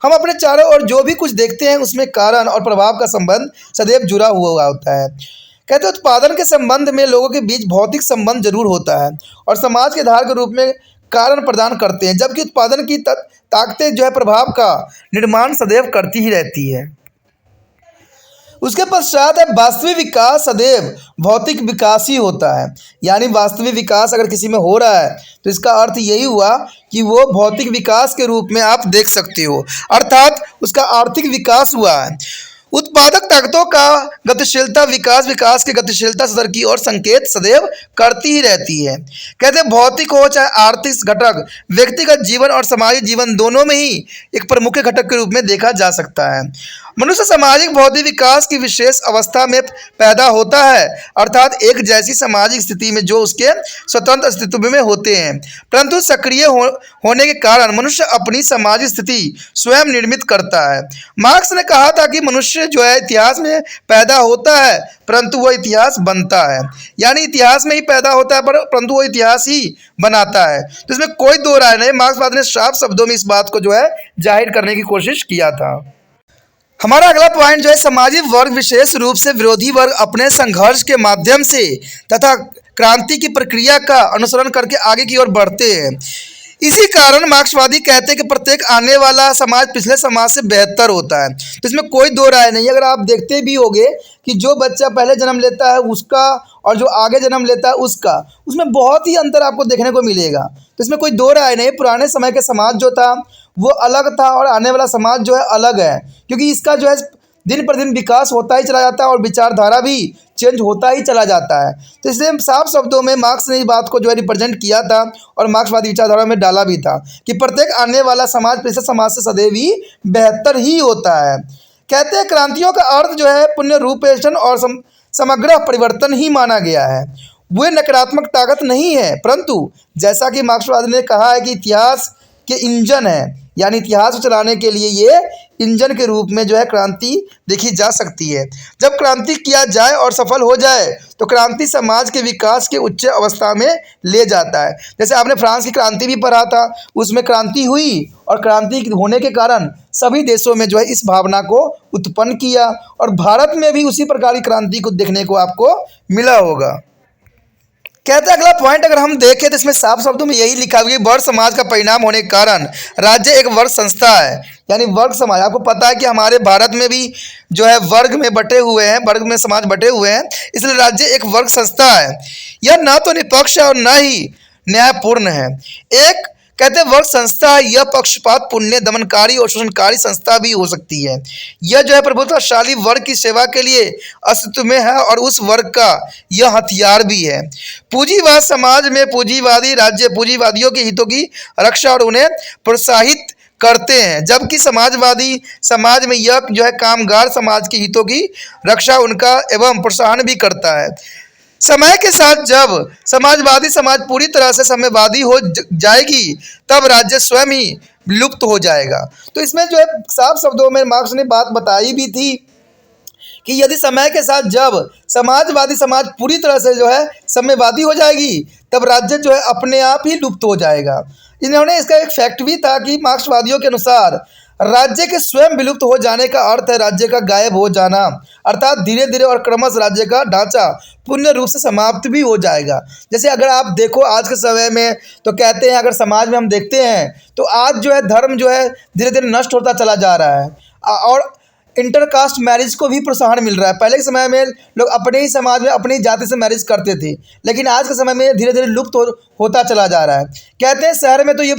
हम अपने चारों ओर जो भी कुछ देखते हैं उसमें कारण और प्रभाव का संबंध सदैव जुड़ा हुआ होता है। कहते हैं उत्पादन के संबंध में लोगों के बीच भौतिक संबंध जरूर होता है और समाज के आधार के रूप में कारण प्रदान करते हैं, जबकि उत्पादन की ताकतें जो है प्रभाव का निर्माण सदैव करती ही रहती है। उसके पश्चात है वास्तविक विकास सदैव भौतिक विकास ही होता है, यानी वास्तविक विकास अगर किसी में हो रहा है तो इसका अर्थ यही हुआ कि वो भौतिक विकास के रूप में आप देख सकते हो, अर्थात उसका आर्थिक विकास हुआ है। उत्पादक ताकतों का गतिशीलता विकास की गतिशीलता स्तर की ओर संकेत सदैव करती ही रहती है। कहते हैं भौतिक हो चाहे आर्थिक घटक व्यक्तिगत जीवन और सामाजिक जीवन दोनों में ही एक प्रमुख घटक के रूप में देखा जा सकता है। मनुष्य सामाजिक भौतिक विकास की विशेष अवस्था में पैदा होता है, अर्थात एक जैसी सामाजिक स्थिति में जो उसके स्वतंत्र अस्तित्व में होते हैं, परंतु सक्रिय होने के कारण मनुष्य अपनी सामाजिक स्थिति स्वयं निर्मित करता है। मार्क्स ने कहा था कि मनुष्य जो है इतिहास में पैदा होता है परंतु वह इतिहास बनता है, यानी इतिहास में ही पैदा होता है परंतु वह इतिहास ही बनाता है। तो इसमें कोई दो राय नहीं, मार्क्सवाद ने साफ शब्दों में इस बात को जो है जाहिर करने की कोशिश किया था। हमारा अगला पॉइंट जो है, सामाजिक वर्ग विशेष रूप से विरोधी वर्ग अपने संघर्ष के माध्यम से तथा क्रांति की प्रक्रिया का अनुसरण करके आगे की ओर बढ़ते हैं। इसी कारण मार्क्सवादी कहते हैं कि प्रत्येक आने वाला समाज पिछले समाज से बेहतर होता है। तो इसमें कोई दो राय नहीं। अगर आप देखते भी होंगे कि जो बच्चा पहले जन्म लेता है उसका और जो आगे जन्म लेता है उसका, उसमें बहुत ही अंतर आपको देखने को मिलेगा। तो इसमें कोई दो राय नहीं। पुराने समय के समाज जो था वो अलग था और आने वाला समाज जो है अलग है, क्योंकि इसका जो है दिन पर दिन विकास होता ही चला जाता है और विचारधारा भी चेंज होता ही चला जाता है। तो इसलिए साफ शब्दों में मार्क्स ने इस बात को जो है रिप्रेजेंट किया था और मार्क्सवादी विचारधारा में डाला भी था कि प्रत्येक आने वाला समाज पिछले समाज से सदैव ही बेहतर ही होता है। कहते हैं क्रांतियों का अर्थ जो है पुण्य रूपेशन और समग्र परिवर्तन ही माना गया है। वे नकारात्मक ताकत नहीं है, परंतु जैसा कि मार्क्सवादी ने कहा है कि इतिहास के इंजन है, यानी इतिहास को चलाने के लिए ये इंजन के रूप में जो है क्रांति देखी जा सकती है। जब क्रांति किया जाए और सफल हो जाए तो क्रांति समाज के विकास के उच्च अवस्था में ले जाता है। जैसे आपने फ्रांस की क्रांति भी पढ़ा था, उसमें क्रांति हुई और क्रांति होने के कारण सभी देशों में जो है इस भावना को उत्पन्न किया और भारत में भी उसी प्रकार की क्रांति को देखने को आपको मिला होगा। कहते हैं अगला पॉइंट अगर हम देखें तो इसमें साफ शब्दों में यही लिखा हुआ है कि वर्ग समाज का परिणाम होने के कारण राज्य एक वर्ग संस्था है, यानी वर्ग समाज। आपको पता है कि हमारे भारत में भी जो है वर्ग में बटे हुए हैं, वर्ग में समाज बटे हुए हैं, इसलिए राज्य एक वर्ग संस्था है। यह न तो निष्पक्ष है और न ही न्यायपूर्ण है। एक कहते हैं वर्ग संस्था है, यह पक्षपात पुण्य दमनकारी और शोषणकारी संस्था भी हो सकती है। यह जो है प्रभुत्वशाली वर्ग की सेवा के लिए अस्तित्व में है और उस वर्ग का यह हथियार भी है। पूंजीवाद समाज में पूंजीवादी राज्य पूंजीवादियों के हितों की रक्षा और उन्हें प्रोत्साहित करते हैं, जबकि समाजवादी समाज में यह जो है कामगार समाज के हितों की रक्षा उनका एवं प्रोत्साहन भी करता है। समय के साथ जब समाजवादी समाज पूरी तरह से साम्यवादी हो जाएगी तब राज्य स्वयं ही लुप्त हो जाएगा। तो इसमें जो है साफ शब्दों में मार्क्स ने बात बताई भी थी कि यदि समय के साथ जब समाजवादी समाज पूरी तरह से जो है साम्यवादी हो जाएगी तब राज्य जो है अपने आप ही लुप्त हो जाएगा। इन्होंने इसका एक फैक्ट भी था कि मार्क्सवादियों के अनुसार राज्य के स्वयं विलुप्त हो जाने का अर्थ है राज्य का गायब हो जाना, अर्थात धीरे धीरे और क्रमश राज्य का ढांचा पूर्ण रूप से समाप्त भी हो जाएगा। जैसे अगर आप देखो आज के समय में तो कहते हैं, अगर समाज में हम देखते हैं तो आज जो है धर्म जो है धीरे धीरे नष्ट होता चला जा रहा है और इंटरकास्ट मैरिज को भी प्रोत्साहन मिल रहा है। पहले के समय में लोग अपने ही समाज में अपनी जाति से मैरिज करते थे, लेकिन आज के समय में धीरे धीरे लुप्त होता चला जा रहा है। कहते हैं शहर में तो ये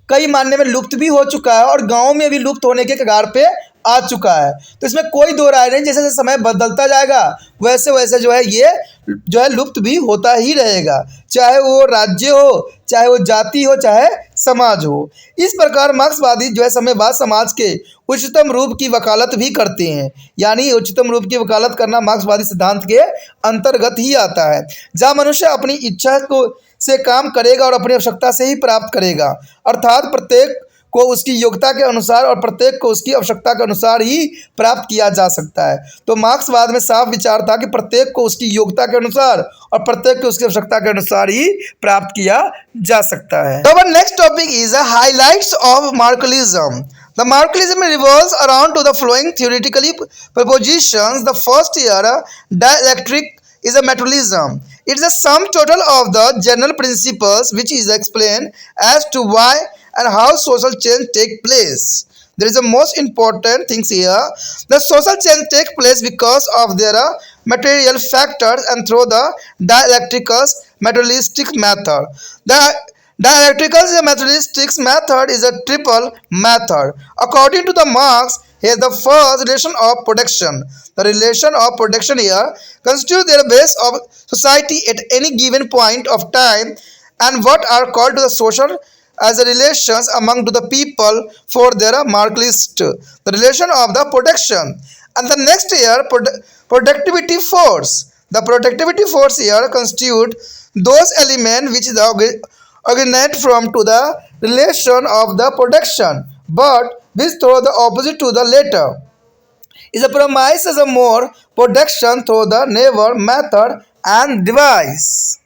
कई मायने में लुप्त भी हो चुका है और गांव में भी लुप्त होने के कगार पे आ चुका है। तो इसमें कोई दो राय नहीं, जैसे जैसे समय बदलता जाएगा वैसे वैसे जो है ये जो है लुप्त भी होता ही रहेगा, चाहे वो राज्य हो, चाहे वो जाति हो, चाहे समाज हो। इस प्रकार मार्क्सवादी जो है साम्यवाद समाज के उच्चतम रूप की वकालत भी करते हैं, यानी उच्चतम रूप की वकालत करना मार्क्सवादी सिद्धांत के अंतर्गत ही आता है, जहाँ मनुष्य अपनी इच्छा को से काम करेगा और अपनी आवश्यकता से ही प्राप्त करेगा, अर्थात प्रत्येक को उसकी योग्यता के अनुसार और प्रत्येक को उसकी आवश्यकता के अनुसार ही प्राप्त किया जा सकता है। तो मार्क्सवाद में साफ विचार था कि प्रत्येक को उसकी योग्यता के अनुसार और प्रत्येक को उसकी आवश्यकता के अनुसार ही प्राप्त किया जा सकता है। तो अब next topic is highlights of Marxism. The Marxism revolves around to the following theoretical propositions. The first here, dialectic is a materialism. It is a sum total of the general principles which is explained as to why and how social change take place. There is a most important things here. The social change take place because of their material factors and through the dialectical materialistic method. The dialectical materialistic method is a triple method. According to the Marx, here the first relation of production. The relation of production here constitutes the base of society at any given point of time and what are called the social as the relations among to the people for their mark list, the relation of the production. And the next here, productivity force. The productivity force here constitute those elements which the originate from to the relation of the production, but which throw the opposite to the later is a promise as a more production through the never method and device.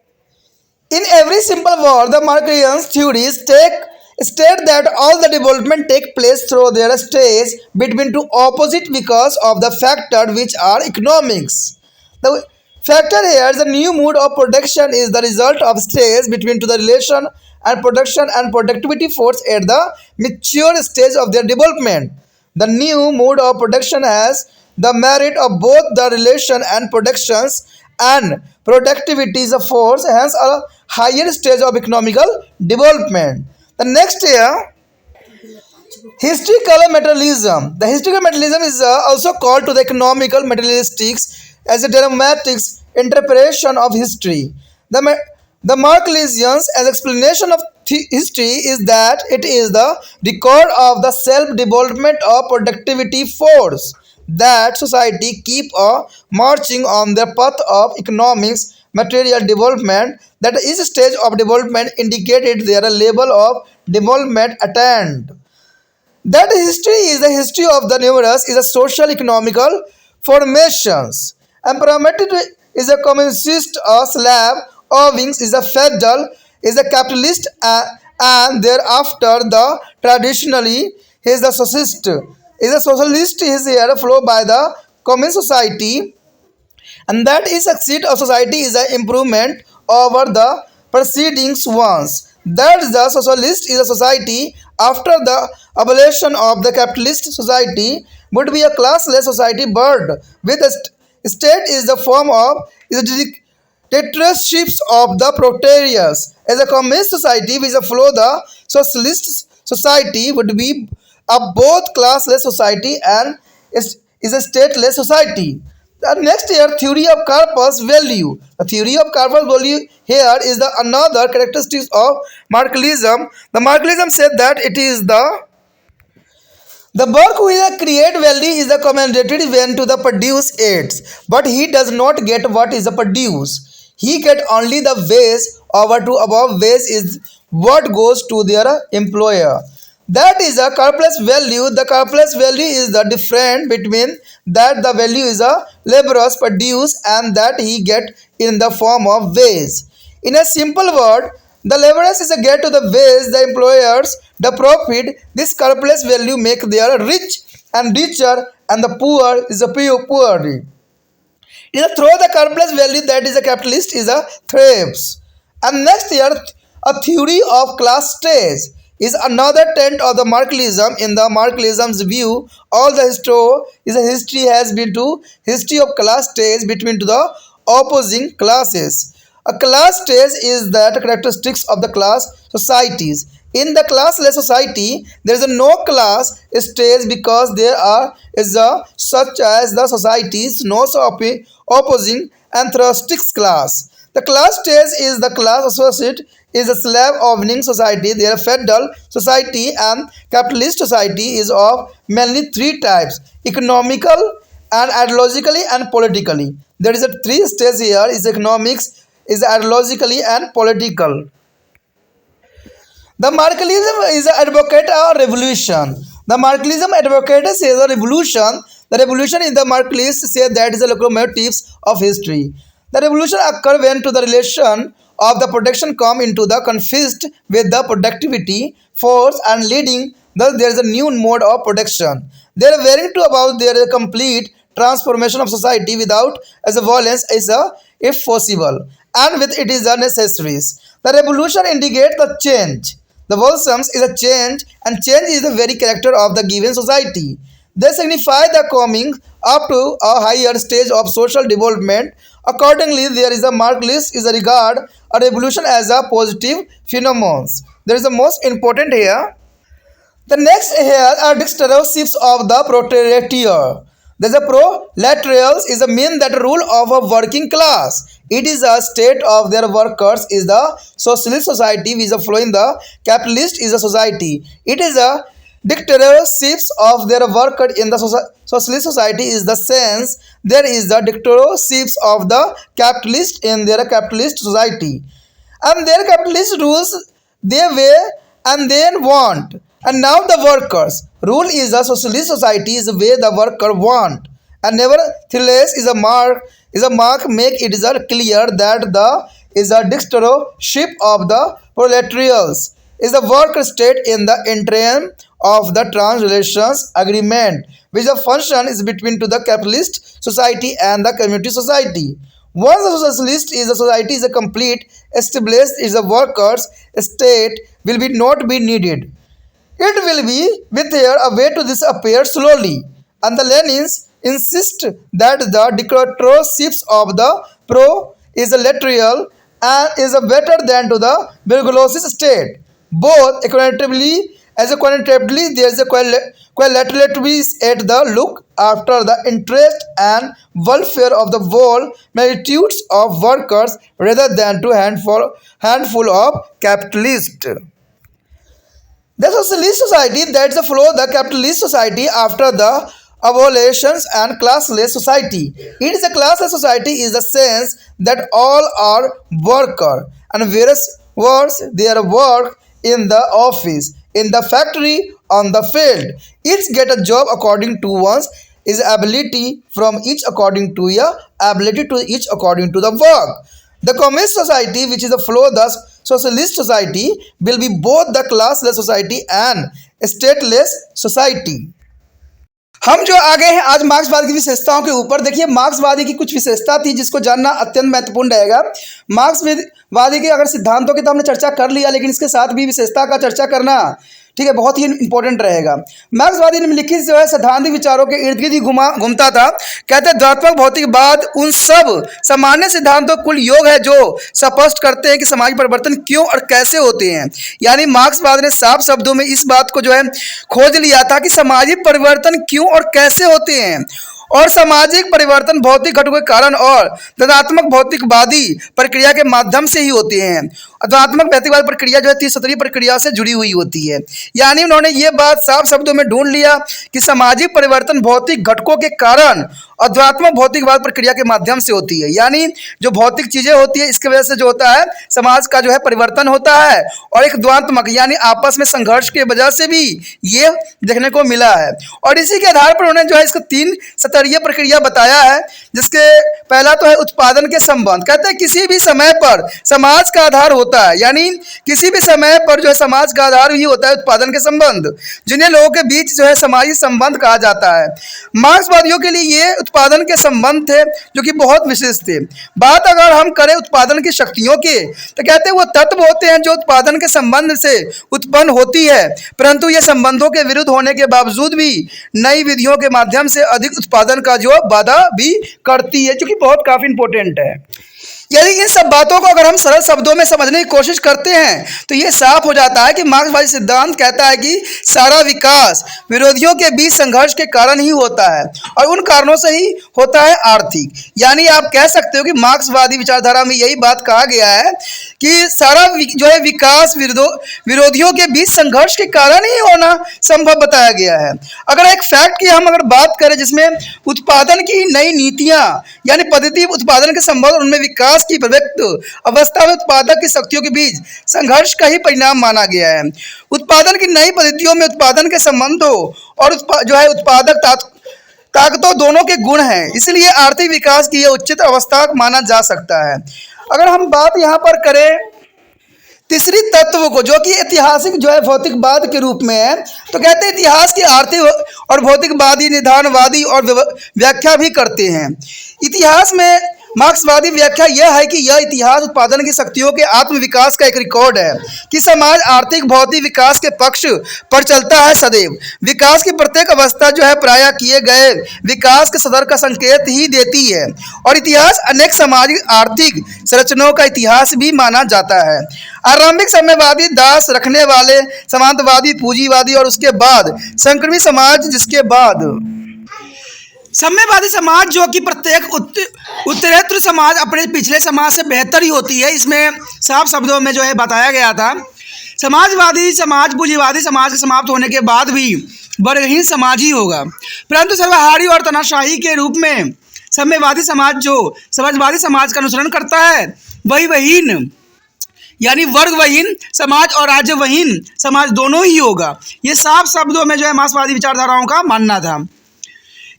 In every simple word, the Marxian theories state that all the development take place through their stage between two opposite because of the factor which are economics. The factor here is the new mode of production is the result of stage between to the relation and production and productivity force at the mature stage of their development. The new mode of production has the merit of both the relation and productions and productivity is a force, hence a higher stage of economical development. The next here, historical materialism. The historical materialism is also called to the economical materialistics as a dramatic interpretation of history. The Marxians, as explanation of history, is that it is the record of the self-development of productivity force that society keep marching on the path of economics material development, that each stage of development indicated their level of development attained. That history is the history of the numerous is a social economical formations. Empowerment is a communist or slave, Owings is a feudal, is a capitalist, and thereafter the traditionally he is the socialist. Is a socialist is here followed by the common society, and that is succeed of society is an improvement over the preceding ones. That the socialist is a society after the abolition of the capitalist society would be a classless society bird with a state is the form of is a dictatorships of the proletariats. As a communist society which follow the socialist society would be a both classless society and is a stateless society. The next here, theory of corpus value. The theory of corpus value here is the another characteristic of Marxism. The Marxism said that it is the work who is a create value is the commendatory when to the produce aids, but he does not get what is the produce. He get only the waste over to above waste is what goes to their employer. That is a surplus value. The surplus value is the difference between that the value is a laborers produce and that he get in the form of wage. In a simple word, the laborers is a get to the wage, the employers the profit. This surplus value make their rich and richer and the poor is a poor. Is a through the surplus value that is a capitalist is a thrives. And next here, a theory of class stage is another tenet of the Marxism. In the Marxism's view, all the history has been to history of class stage between to the opposing classes. A class stage is the characteristics of the class societies. In the classless society, there is no class stage because there are is a such as the societies no opposing anthrostics class. The class stage is the class associate is a slave owning society. Their feudal society and capitalist society is of mainly three types: economical and ideologically and politically. There is a three stage here: is economics, is ideologically and political. The Marxism is an advocate of revolution. The Marxism advocates a revolution. The revolution in the Marxists say that is the locomotives of history. The revolution occur when to the relation of the production come into the conflict with the productivity force and leading thus there is a new mode of production. They are very to about their complete transformation of society without as a violence is a if possible and with it is a necessaries. The revolution indicates the change. The Volsums is a change, and change is the very character of the given society. They signify the coming up to a higher stage of social development. Accordingly, there is a Marxist is a regard a revolution as a positive phenomenon. There is the most important here. The next here are dictatorships of the proletariat. There's a proletariat is a mean that rule of a working class. It is a state of their workers is the socialist society which is following the capitalist is a society. It is a dictatorships of their worker in the socialist society is the sense there is the dictatorships of the capitalist in their capitalist society, and their capitalist rules their way and then want, and now the workers rule is a socialist society is the way the worker want, and nevertheless is a mark make it is a clear that the is a dictatorship of the proletariats is the worker state in the interim of the trans relations agreement which the function is between to the capitalist society and the community society. Once the socialist is a society is a complete established is a workers state will be not be needed. It will be with here a way to disappear slowly, and the Lenins insist that the dictatorships of the pro is a lateral and is a better than to the burgeoisie state. Both equitatively as a quantitatively there is a qualitatively at the look after the interest and welfare of the whole multitudes of workers rather than to handful of capitalists. The socialist society that follow the capitalist society after the abolitions and classless society. It is a classless society is the sense that all are worker and various works their work in the office, in the factory, on the field. Each get a job according to one's is ability from each according to your ability to each according to the work. The communist society, which is the flow, the socialist society, will be both the classless society and stateless society. हम जो आगे हैं आज मार्क्सवाद की विशेषताओं के ऊपर, देखिए मार्क्सवादी की कुछ विशेषता थी जिसको जानना अत्यंत महत्वपूर्ण रहेगा। मार्क्सवादी के अगर सिद्धांतों की तो हमने चर्चा कर लिया, लेकिन इसके साथ भी विशेषता का चर्चा करना ठीक है बहुत ही इंपॉर्टेंट रहेगा। मार्क्सवादी निम्नलिखित जो है सैद्धांतिक विचारों के इर्द गिर्द ही घूमता था। कहते द्वैतात्मक भौतिकवाद उन सब सामान्य सिद्धांतों कुल योग है जो स्पष्ट करते हैं कि समाज परिवर्तन क्यों और कैसे होते हैं। यानी मार्क्सवाद ने साफ शब्दों में इस बात को जो है खोज लिया था कि सामाजिक परिवर्तन क्यों और कैसे होते हैं, और सामाजिक परिवर्तन भौतिक घटकों के कारण और तदात्मक भौतिकवादी प्रक्रिया के माध्यम से ही होते हैं। तदात्मक भौतिकवाद प्रक्रिया जो है त्रिस्तरीय प्रक्रिया से जुड़ी हुई होती है। यानी उन्होंने ये बात साफ शब्दों में ढूंढ लिया कि सामाजिक परिवर्तन भौतिक घटकों के कारण अध्यात्मक भौतिकवाद प्रक्रिया के माध्यम से होती है। यानी जो भौतिक चीजें होती है इसके वजह से जो होता है समाज का जो है परिवर्तन होता है, और एक द्वंद्वात्मक यानी आपस में संघर्ष की वजह से भी ये देखने को मिला है। और इसी के आधार पर उन्होंने जो है इसको 3 स्तरीय प्रक्रिया बताया है, जिसके पहला तो है उत्पादन के संबंध। कहते हैं किसी भी समय पर समाज का आधार होता है, यानी किसी भी समय पर जो है समाज का आधार ही होता है उत्पादन के संबंध, जिन्हें लोगों के बीच जो है सामाजिक संबंध कहा जाता है। मार्क्सवादियों के लिए ये उत्पादन के संबंध थे जो कि बहुत विशेष थे। बात अगर हम करें उत्पादन की शक्तियों के, तो कहते हैं वो तत्व होते हैं जो उत्पादन के संबंध से उत्पन्न होती है, परंतु ये संबंधों के विरुद्ध होने के बावजूद भी नई विधियों के माध्यम से अधिक उत्पादन का जो वादा भी करती है, जो कि बहुत काफी इंपॉर्टेंट है। यदि इन सब बातों को अगर हम सरल शब्दों में समझने की कोशिश करते हैं तो ये साफ हो जाता है कि मार्क्सवादी सिद्धांत कहता है कि सारा विकास विरोधियों के बीच संघर्ष के कारण ही होता है, और उन कारणों से ही होता है आर्थिक। यानी आप कह सकते हो कि मार्क्सवादी विचारधारा में यही बात कहा गया है कि सारा जो है विकास विरोधियों के बीच संघर्ष के कारण ही होना संभव बताया गया है। अगर एक फैक्ट की हम अगर बात करें जिसमें उत्पादन की नई नीतियां यानी पद्धति उत्पादन के संबंध उनमें विकास की प्रवृत्त अवस्था में उत्पादक की शक्तियों के बीच संघर्ष का ही परिणाम माना गया है। उत्पादन की नई पद्धतियों में उत्पादन के संबंधों और जो है उत्पादक ताकतों दोनों के गुण हैं, इसलिए आर्थिक विकास की यह उचित अवस्था माना जा सकता है। अगर हम बात यहाँ पर करें तीसरी तत्व को जो कि ऐतिहासिक जो है भौतिकवाद के रूप में है, तो कहते हैं इतिहास की आर्थिक और भौतिकवादी निधानवादी और व्याख्या भी करते हैं। इतिहास में मार्क्सवादी व्याख्या यह है कि यह इतिहास उत्पादन की शक्तियों के आत्म विकास का एक रिकॉर्ड है कि समाज आर्थिक भौतिक विकास के पक्ष पर चलता है सदैव। विकास की प्रत्येक अवस्था जो है प्रायः किए गए विकास के सदर का संकेत ही देती है, और इतिहास अनेक सामाजिक आर्थिक संरचनाओं का इतिहास भी माना जाता है। आरंभिक साम्यवादी दास रखने वाले सामंतवादी पूंजीवादी और उसके बाद संक्रमित समाज जिसके बाद साम्यवादी समाज जो कि प्रत्येक उत्तरोत्तर समाज अपने पिछले समाज से बेहतर ही होती है, इसमें साफ शब्दों में जो है बताया गया था। समाजवादी समाज पूंजीवादी समाज के समाप्त होने के बाद भी वर्गहीन समाज ही होगा, परंतु सर्वहारी और तानाशाही के रूप में साम्यवादी समाज जो समाजवादी समाज का अनुसरण करता है वही वहीन यानी वर्गवहीन समाज और राज्यवहीन समाज दोनों ही होगा। ये साफ शब्दों में जो है मार्क्सवादी विचारधाराओं का मानना था।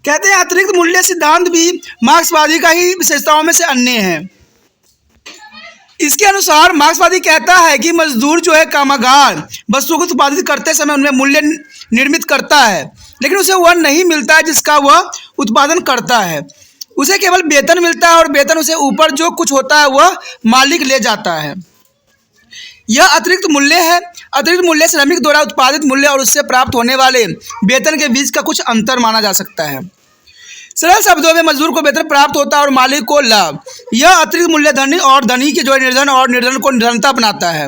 कहते हैं अतिरिक्त मूल्य सिद्धांत भी मार्क्सवादी का ही विशेषताओं में से अन्य है। इसके अनुसार मार्क्सवादी कहता है कि मजदूर जो है कामगार वस्तुओं को उत्पादित करते समय उनमें मूल्य निर्मित करता है, लेकिन उसे वह नहीं मिलता है जिसका वह उत्पादन करता है। उसे केवल वेतन मिलता है और वेतन उसे ऊपर जो कुछ होता है वह मालिक ले जाता है। यह अतिरिक्त मूल्य है। अतिरिक्त मूल्य श्रमिक द्वारा उत्पादित मूल्य और उससे प्राप्त होने वाले वेतन के बीच का कुछ अंतर माना जा सकता है। सरल शब्दों में मजदूर को वेतन प्राप्त होता है और मालिक को लाभ। यह अतिरिक्त मूल्य धनी और धनी के जो है निर्धन और निर्धन को निर्धनता बनाता है।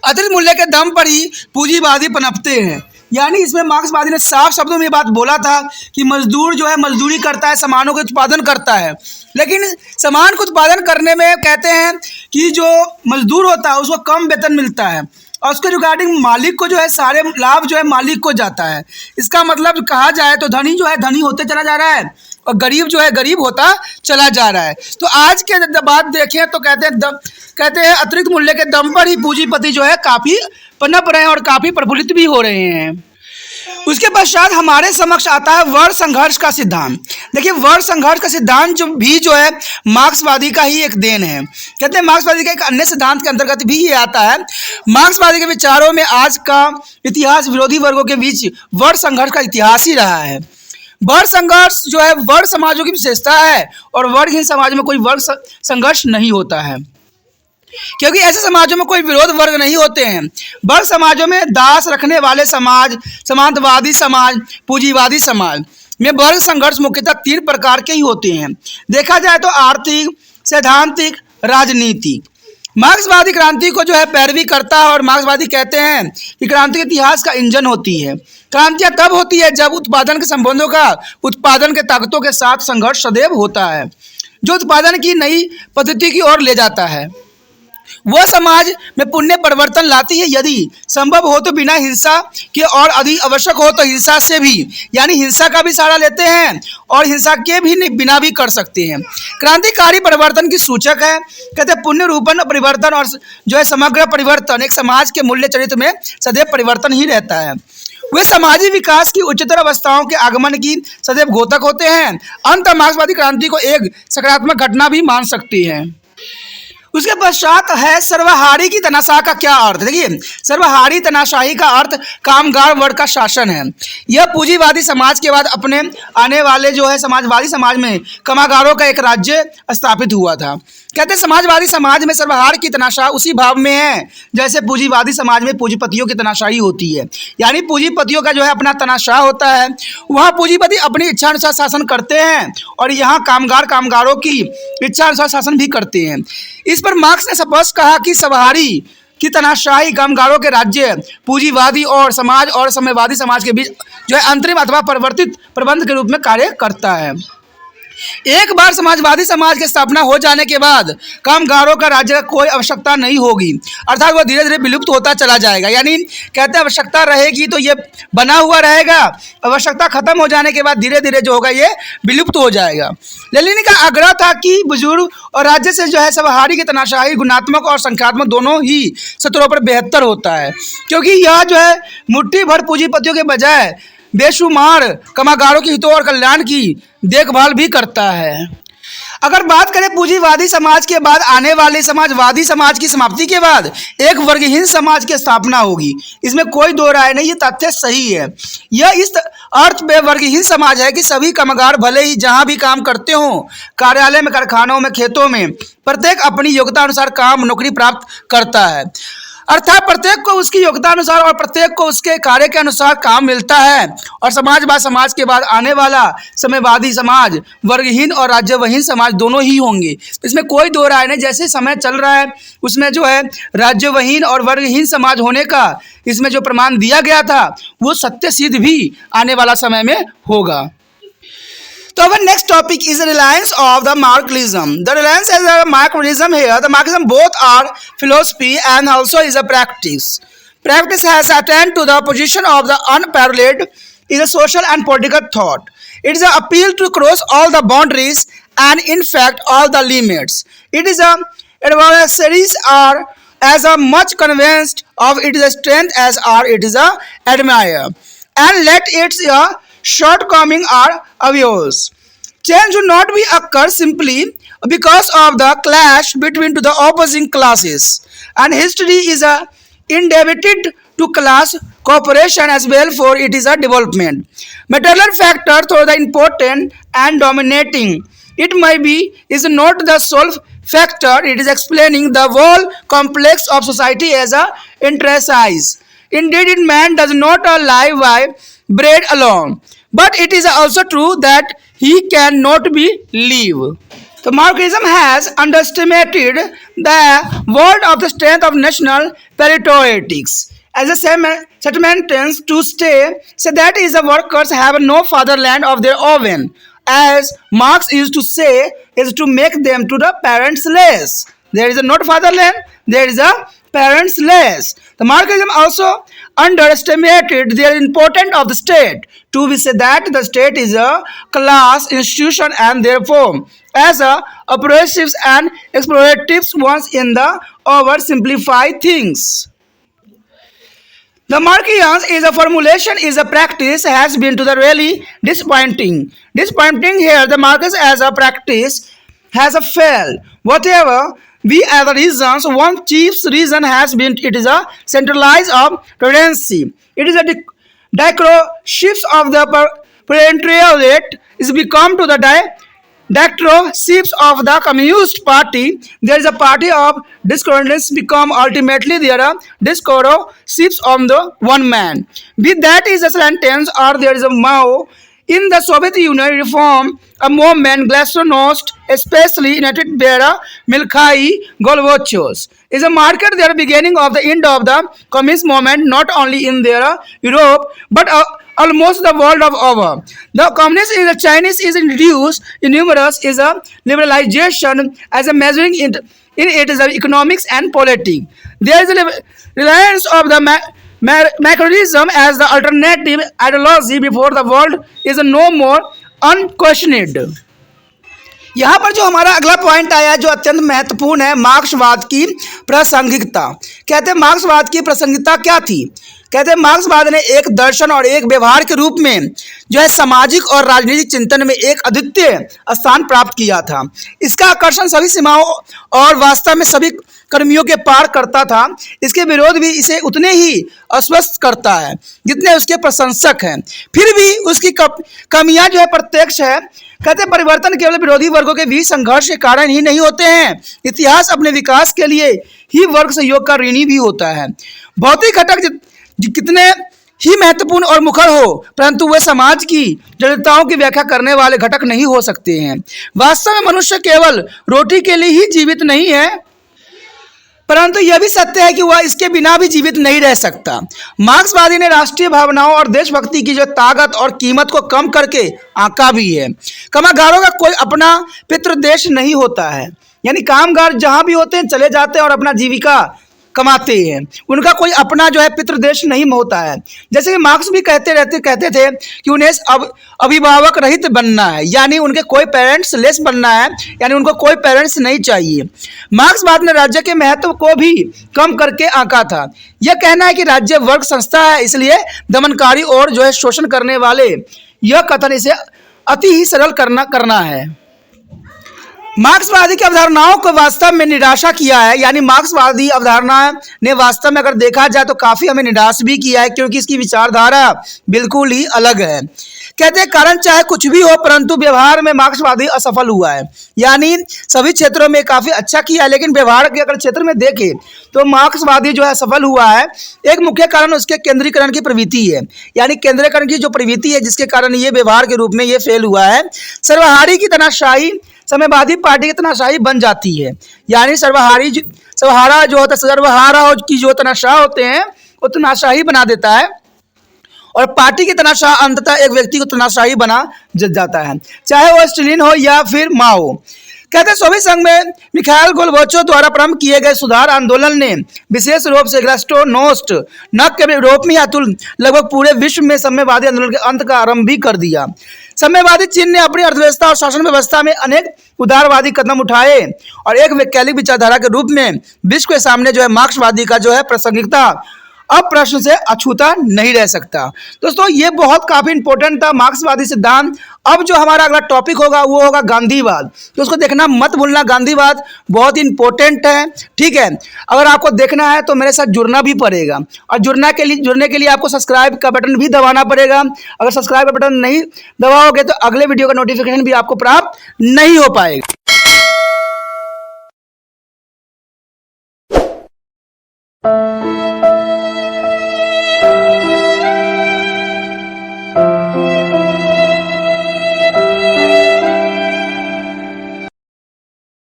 अतिरिक्त मूल्य के दम पर ही पूंजीवादी पनपते हैं। यानी इसमें मार्क्सवादी ने साफ शब्दों में ये बात बोला था कि मजदूर जो है मजदूरी करता है, सामानों का उत्पादन करता है, लेकिन सामान को उत्पादन करने में कहते हैं कि जो मजदूर होता है उसको कम वेतन मिलता है और उसके रिगार्डिंग मालिक को जो है सारे लाभ जो है मालिक को जाता है। इसका मतलब कहा जाए तो धनी जो है धनी होते चला जा रहा है और गरीब जो है गरीब होता चला जा रहा है। तो आज के बात देखें तो कहते हैं अतिरिक्त मूल्य के दम पर ही पूंजीपति जो है काफ़ी पनप रहे हैं और काफ़ी प्रफुल्लित भी हो रहे हैं। उसके पश्चात हमारे समक्ष आता है वर्ग संघर्ष का सिद्धांत। देखिए वर्ग संघर्ष का सिद्धांत जो है मार्क्सवादी का ही एक देन है। कहते हैं मार्क्सवादी का एक अन्य सिद्धांत के अंतर्गत भी ये आता है। मार्क्सवादी के विचारों में आज का इतिहास विरोधी वर्गों के बीच वर्ग संघर्ष का इतिहास ही रहा है। वर्ग संघर्ष जो है वर्ग समाजों की विशेषता है और वर्गहीन समाज में कोई वर्ग संघर्ष नहीं होता है, क्योंकि ऐसे समाजों में कोई विरोध वर्ग नहीं होते हैं। वर्ग समाजों में दास रखने वाले समाज, सामंतवादी समाज, पूंजीवादी समाज में वर्ग संघर्ष मुख्यतः 3 प्रकार के ही होते हैं। देखा जाए तो आर्थिक, सैद्धांतिक, राजनीतिक। मार्क्सवादी क्रांति को जो है पैरवी करता है और मार्क्सवादी कहते हैं कि क्रांति इतिहास का इंजन होती है। क्रांतियाँ तब होती है जब उत्पादन के संबंधों का उत्पादन के ताकतों के साथ संघर्ष सदैव होता है, जो उत्पादन की नई पद्धति की ओर ले जाता है। वह समाज में पुण्य परिवर्तन लाती है यदि संभव हो तो बिना हिंसा के, और अधिक आवश्यक हो तो हिंसा से भी, यानी हिंसा का भी सहारा लेते हैं और हिंसा के भी बिना भी कर सकते हैं। क्रांतिकारी परिवर्तन की सूचक है। कहते हैं पुण्य रूपन परिवर्तन और जो है समग्र परिवर्तन एक समाज के मूल्य चरित्र में सदैव परिवर्तन ही रहता है। वे समाजी विकास की उच्चतर अवस्थाओं के आगमन की सदैव घोतक होते हैं। अंत मार्क्सवादी क्रांति को एक सकारात्मक घटना भी मान सकती है। उसके पश्चात है सर्वहारी की तनाशाह का क्या अर्थ। देखिए सर्वहारी तनाशाही का अर्थ कामगार वर्ग का शासन है। यह पूंजीवादी समाज के बाद अपने आने वाले जो है समाजवादी समाज में कामगारों का एक राज्य स्थापित हुआ था। कहते हैं समाजवादी समाज में सर्वहार की तनाशाह उसी भाव में है जैसे पूंजीवादी समाज में पूंजीपतियों की तनाशाही होती है। यानी पूंजीपतियों का जो है अपना तनाशाह होता है, वहाँ पूंजीपति अपनी इच्छा अनुसार शासन करते हैं और यहाँ कामगारों की इच्छा अनुसार शासन भी करते हैं। इस पर मार्क्स ने स्पष्ट कहा कि सर्वहारी की तनाशाही कामगारों के राज्य पूंजीवादी और साम्यवादी समाज के बीच जो है अंतरिम अथवा परिवर्तित प्रबंध के रूप में कार्य करता है। एक बार समाजवादी समाज की स्थापना हो जाने के बाद कामगारों का राज्य का कोई आवश्यकता नहीं होगी, अर्थात वह धीरे धीरे विलुप्त होता चला जाएगा। यानी कहते हैं आवश्यकता रहेगी तो ये बना हुआ रहेगा, आवश्यकता खत्म हो जाने के बाद धीरे धीरे जो होगा ये विलुप्त हो जाएगा। लेनिन का आग्रह था कि बुजुर्ग और राज्य से जो है सर्वहारी की तनाशाही गुणात्मक और संख्यात्मक दोनों ही स्तरों पर बेहतर होता है, क्योंकि यह जो है मुट्ठी भर पूंजीपतियों के बजाय बेशुमार कामगारों के हितों और कल्याण की देखभाल भी करता है। अगर बात करें पूंजीवादी समाज के बाद आने वाले समाजवादी समाज की समाप्ति के बाद एक वर्गहीन समाज की स्थापना होगी, इसमें कोई दो राय नहीं, ये तथ्य सही है। यह इस अर्थ में वर्गहीन समाज है कि सभी कामगार भले ही जहां भी काम करते हों, कार्यालय में, कारखानों में, खेतों में, प्रत्येक अपनी योग्यता अनुसार काम नौकरी प्राप्त करता है। अर्थात प्रत्येक को उसकी योग्यता अनुसार और प्रत्येक को उसके कार्य के अनुसार काम मिलता है। और समाजवाद समाज के बाद आने वाला साम्यवादी समाज वर्गहीन और राज्यवहीन समाज दोनों ही होंगे, इसमें कोई दो राय नहीं। जैसे समय चल रहा है उसमें जो है राज्यवहीन और वर्गहीन समाज होने का इसमें जो प्रमाण दिया गया था वो सत्य सिद्ध भी आने वाला समय में होगा। So our next topic is the reliance of the Marxism. The reliance as a Marxism here, the Marxism both are philosophy and also is a practice. Practice has attained to the position of the unparalleled is a social and political thought. It is an appeal to cross all the boundaries and in fact all the limits. It is a adversaries are as a much convinced of its strength as are it is a admire. And let its shortcoming are obvious. Change should not be occur simply because of the clash between the opposing classes, and history is indebted to class cooperation as well for it is a development. Material factor though the important and dominating, it may be is not the sole factor. It is explaining the whole complex of society as a enterprise. Indeed, man does not live by bread alone, but it is also true that he cannot be live. So Marxism has underestimated the world of the strength of national patriotics. As a sentence to stay, say that is the workers have no fatherland of their own. As Marx used to say, is to make them to the parentless. There is a not fatherland, there is a parentless. The Marxism also underestimated the importance of the state. To be said that the state is a class institution and therefore as a oppressive and exploitative ones in the oversimplify things. The Marxian is a formulation, is a practice, has been to the really disappointing. Disappointing here, the Marxist as a practice has a failed. Whatever we as the reasons, one chief reason has been it is a centralized of tendency. It is a dictatorships of the parentoriate is become to the dictatorships of the Communist Party. There is a party of discordance become ultimately there are dictatorships on the one man. Be that is a sentence or there is a Mao in the Soviet Union reform a movement Glasnost, especially United Bera Milkhai Gorbachev is a marker there beginning of the end of the communist movement not only in their Europe but almost the world of over. The communist is a Chinese is introduced in numerous is a liberalization as a measuring in it is a economics and politics. There is a reliance of the Marxism as the alternative ideology before the world is no more unquestioned. यहाँ पर जो हमारा अगला पॉइंट आया जो अत्यंत महत्वपूर्ण है मार्क्सवाद की प्रासंगिकता। कहते हैं मार्क्सवाद की प्रासंगिकता क्या थी? कहते हैं मार्क्सवाद ने एक दर्शन और एक व्यवहार के रूप में जो है सामाजिक और राजनीतिक चिंतन में एक अद्वितीय स्थान प्राप्त किया था। इसका आकर्षण सभी सीमाओं और वास्तव में सभी कर्मियों के पार करता था। इसके विरोध भी इसे उतने ही अस्वस्थ करता है जितने उसके प्रशंसक हैं। फिर भी उसकी कमियां जो है प्रत्यक्ष है। कहते हैं परिवर्तन केवल विरोधी वर्गों के बीच संघर्ष के कारण ही नहीं होते हैं, इतिहास अपने विकास के लिए ही वर्ग सहयोग का ऋणी भी होता है। भौतिक घटक कितने ही महत्वपूर्ण और मुखर हो परंतु वे समाज की जटिलताओं की व्याख्या करने वाले घटक नहीं हो सकते हैं। वास्तव में मनुष्य केवल रोटी के लिए ही जीवित नहीं है परंतु यह भी सत्य है कि वह इसके बिना भी जीवित नहीं रह सकता। मार्क्सवादी ने राष्ट्रीय भावनाओं और देशभक्ति की जो ताकत और कीमत को कम करके आंका भी है। कामगारों का कोई अपना पितृ देश नहीं होता है, यानी कामगार जहां भी होते हैं चले जाते हैं और अपना जीविका कमाते हैं, उनका कोई अपना जो है पितृदेश नहीं होता है। जैसे कि मार्क्स भी कहते थे कि उन्हें अभिभावक रहित बनना है, यानी उनके कोई पेरेंट्स लेस बनना है, यानी उनको कोई पेरेंट्स नहीं चाहिए। मार्क्सवाद ने राज्य के महत्व को भी कम करके आंका था। यह कहना है कि राज्य वर्ग संस्था है इसलिए दमनकारी और जो है शोषण करने वाले, यह कथन इसे अति ही सरल करना है। मार्क्सवादी की अवधारणाओं को वास्तव में निराशा किया है, यानी मार्क्सवादी अवधारणा ने वास्तव में अगर देखा जाए तो काफ़ी हमें निराश भी किया है क्योंकि इसकी विचारधारा बिल्कुल ही अलग है। कहते हैं कारण चाहे कुछ भी हो परंतु व्यवहार में मार्क्सवादी असफल हुआ है, यानी सभी क्षेत्रों में काफ़ी अच्छा किया है लेकिन व्यवहार के अगर क्षेत्र में देखें तो मार्क्सवादी जो है सफल हुआ है। एक मुख्य कारण उसके केंद्रीकरण की प्रवृत्ति है, यानी केंद्रीकरण की जो प्रवृत्ति है जिसके कारण ये व्यवहार के रूप में ये फेल हुआ है। सर्वहारी की तनाशाही साम्यवादी पार्टी की तनाशाही बन जाती है, यानी सर्वहारा जो होता है सर्वहारा की जो तनाशाह होते हैं वो तनाशाही बना देता है और पार्टी की तनाशाह अंततः एक व्यक्ति को तनाशाही बना जाता है, चाहे वो स्टालिन हो या फिर माओ। कहते हैं सोवियत संघ में मिखाइल गोर्बाचोव द्वारा प्रारंभ किए गए सुधार आंदोलन ने विशेष रूप से ग्लास्नोस्ट न केवल यूरोप में अतुल लगभग पूरे विश्व में साम्यवादी आंदोलन के अंत का आरंभ भी कर दिया। साम्यवादी चीन ने अपनी अर्थव्यवस्था और शासन व्यवस्था में अनेक उदारवादी कदम उठाए और एक वैज्ञानिक विचारधारा के रूप में विश्व के सामने जो है मार्क्सवादी का जो है प्रासंगिकता अब प्रश्न से अछूता नहीं रह सकता। दोस्तों ये बहुत काफी इंपॉर्टेंट था मार्क्सवादी सिद्धांत। अब जो हमारा अगला टॉपिक होगा वो होगा गांधीवाद, तो उसको देखना मत भूलना। गांधीवाद बहुत इंपॉर्टेंट है, ठीक है। अगर आपको देखना है तो मेरे साथ जुड़ना भी पड़ेगा और जुड़ने के लिए आपको सब्सक्राइब का बटन भी दबाना पड़ेगा। अगर सब्सक्राइब का बटन नहीं दबाओगे तो अगले वीडियो का नोटिफिकेशन भी आपको प्राप्त नहीं हो पाएगा।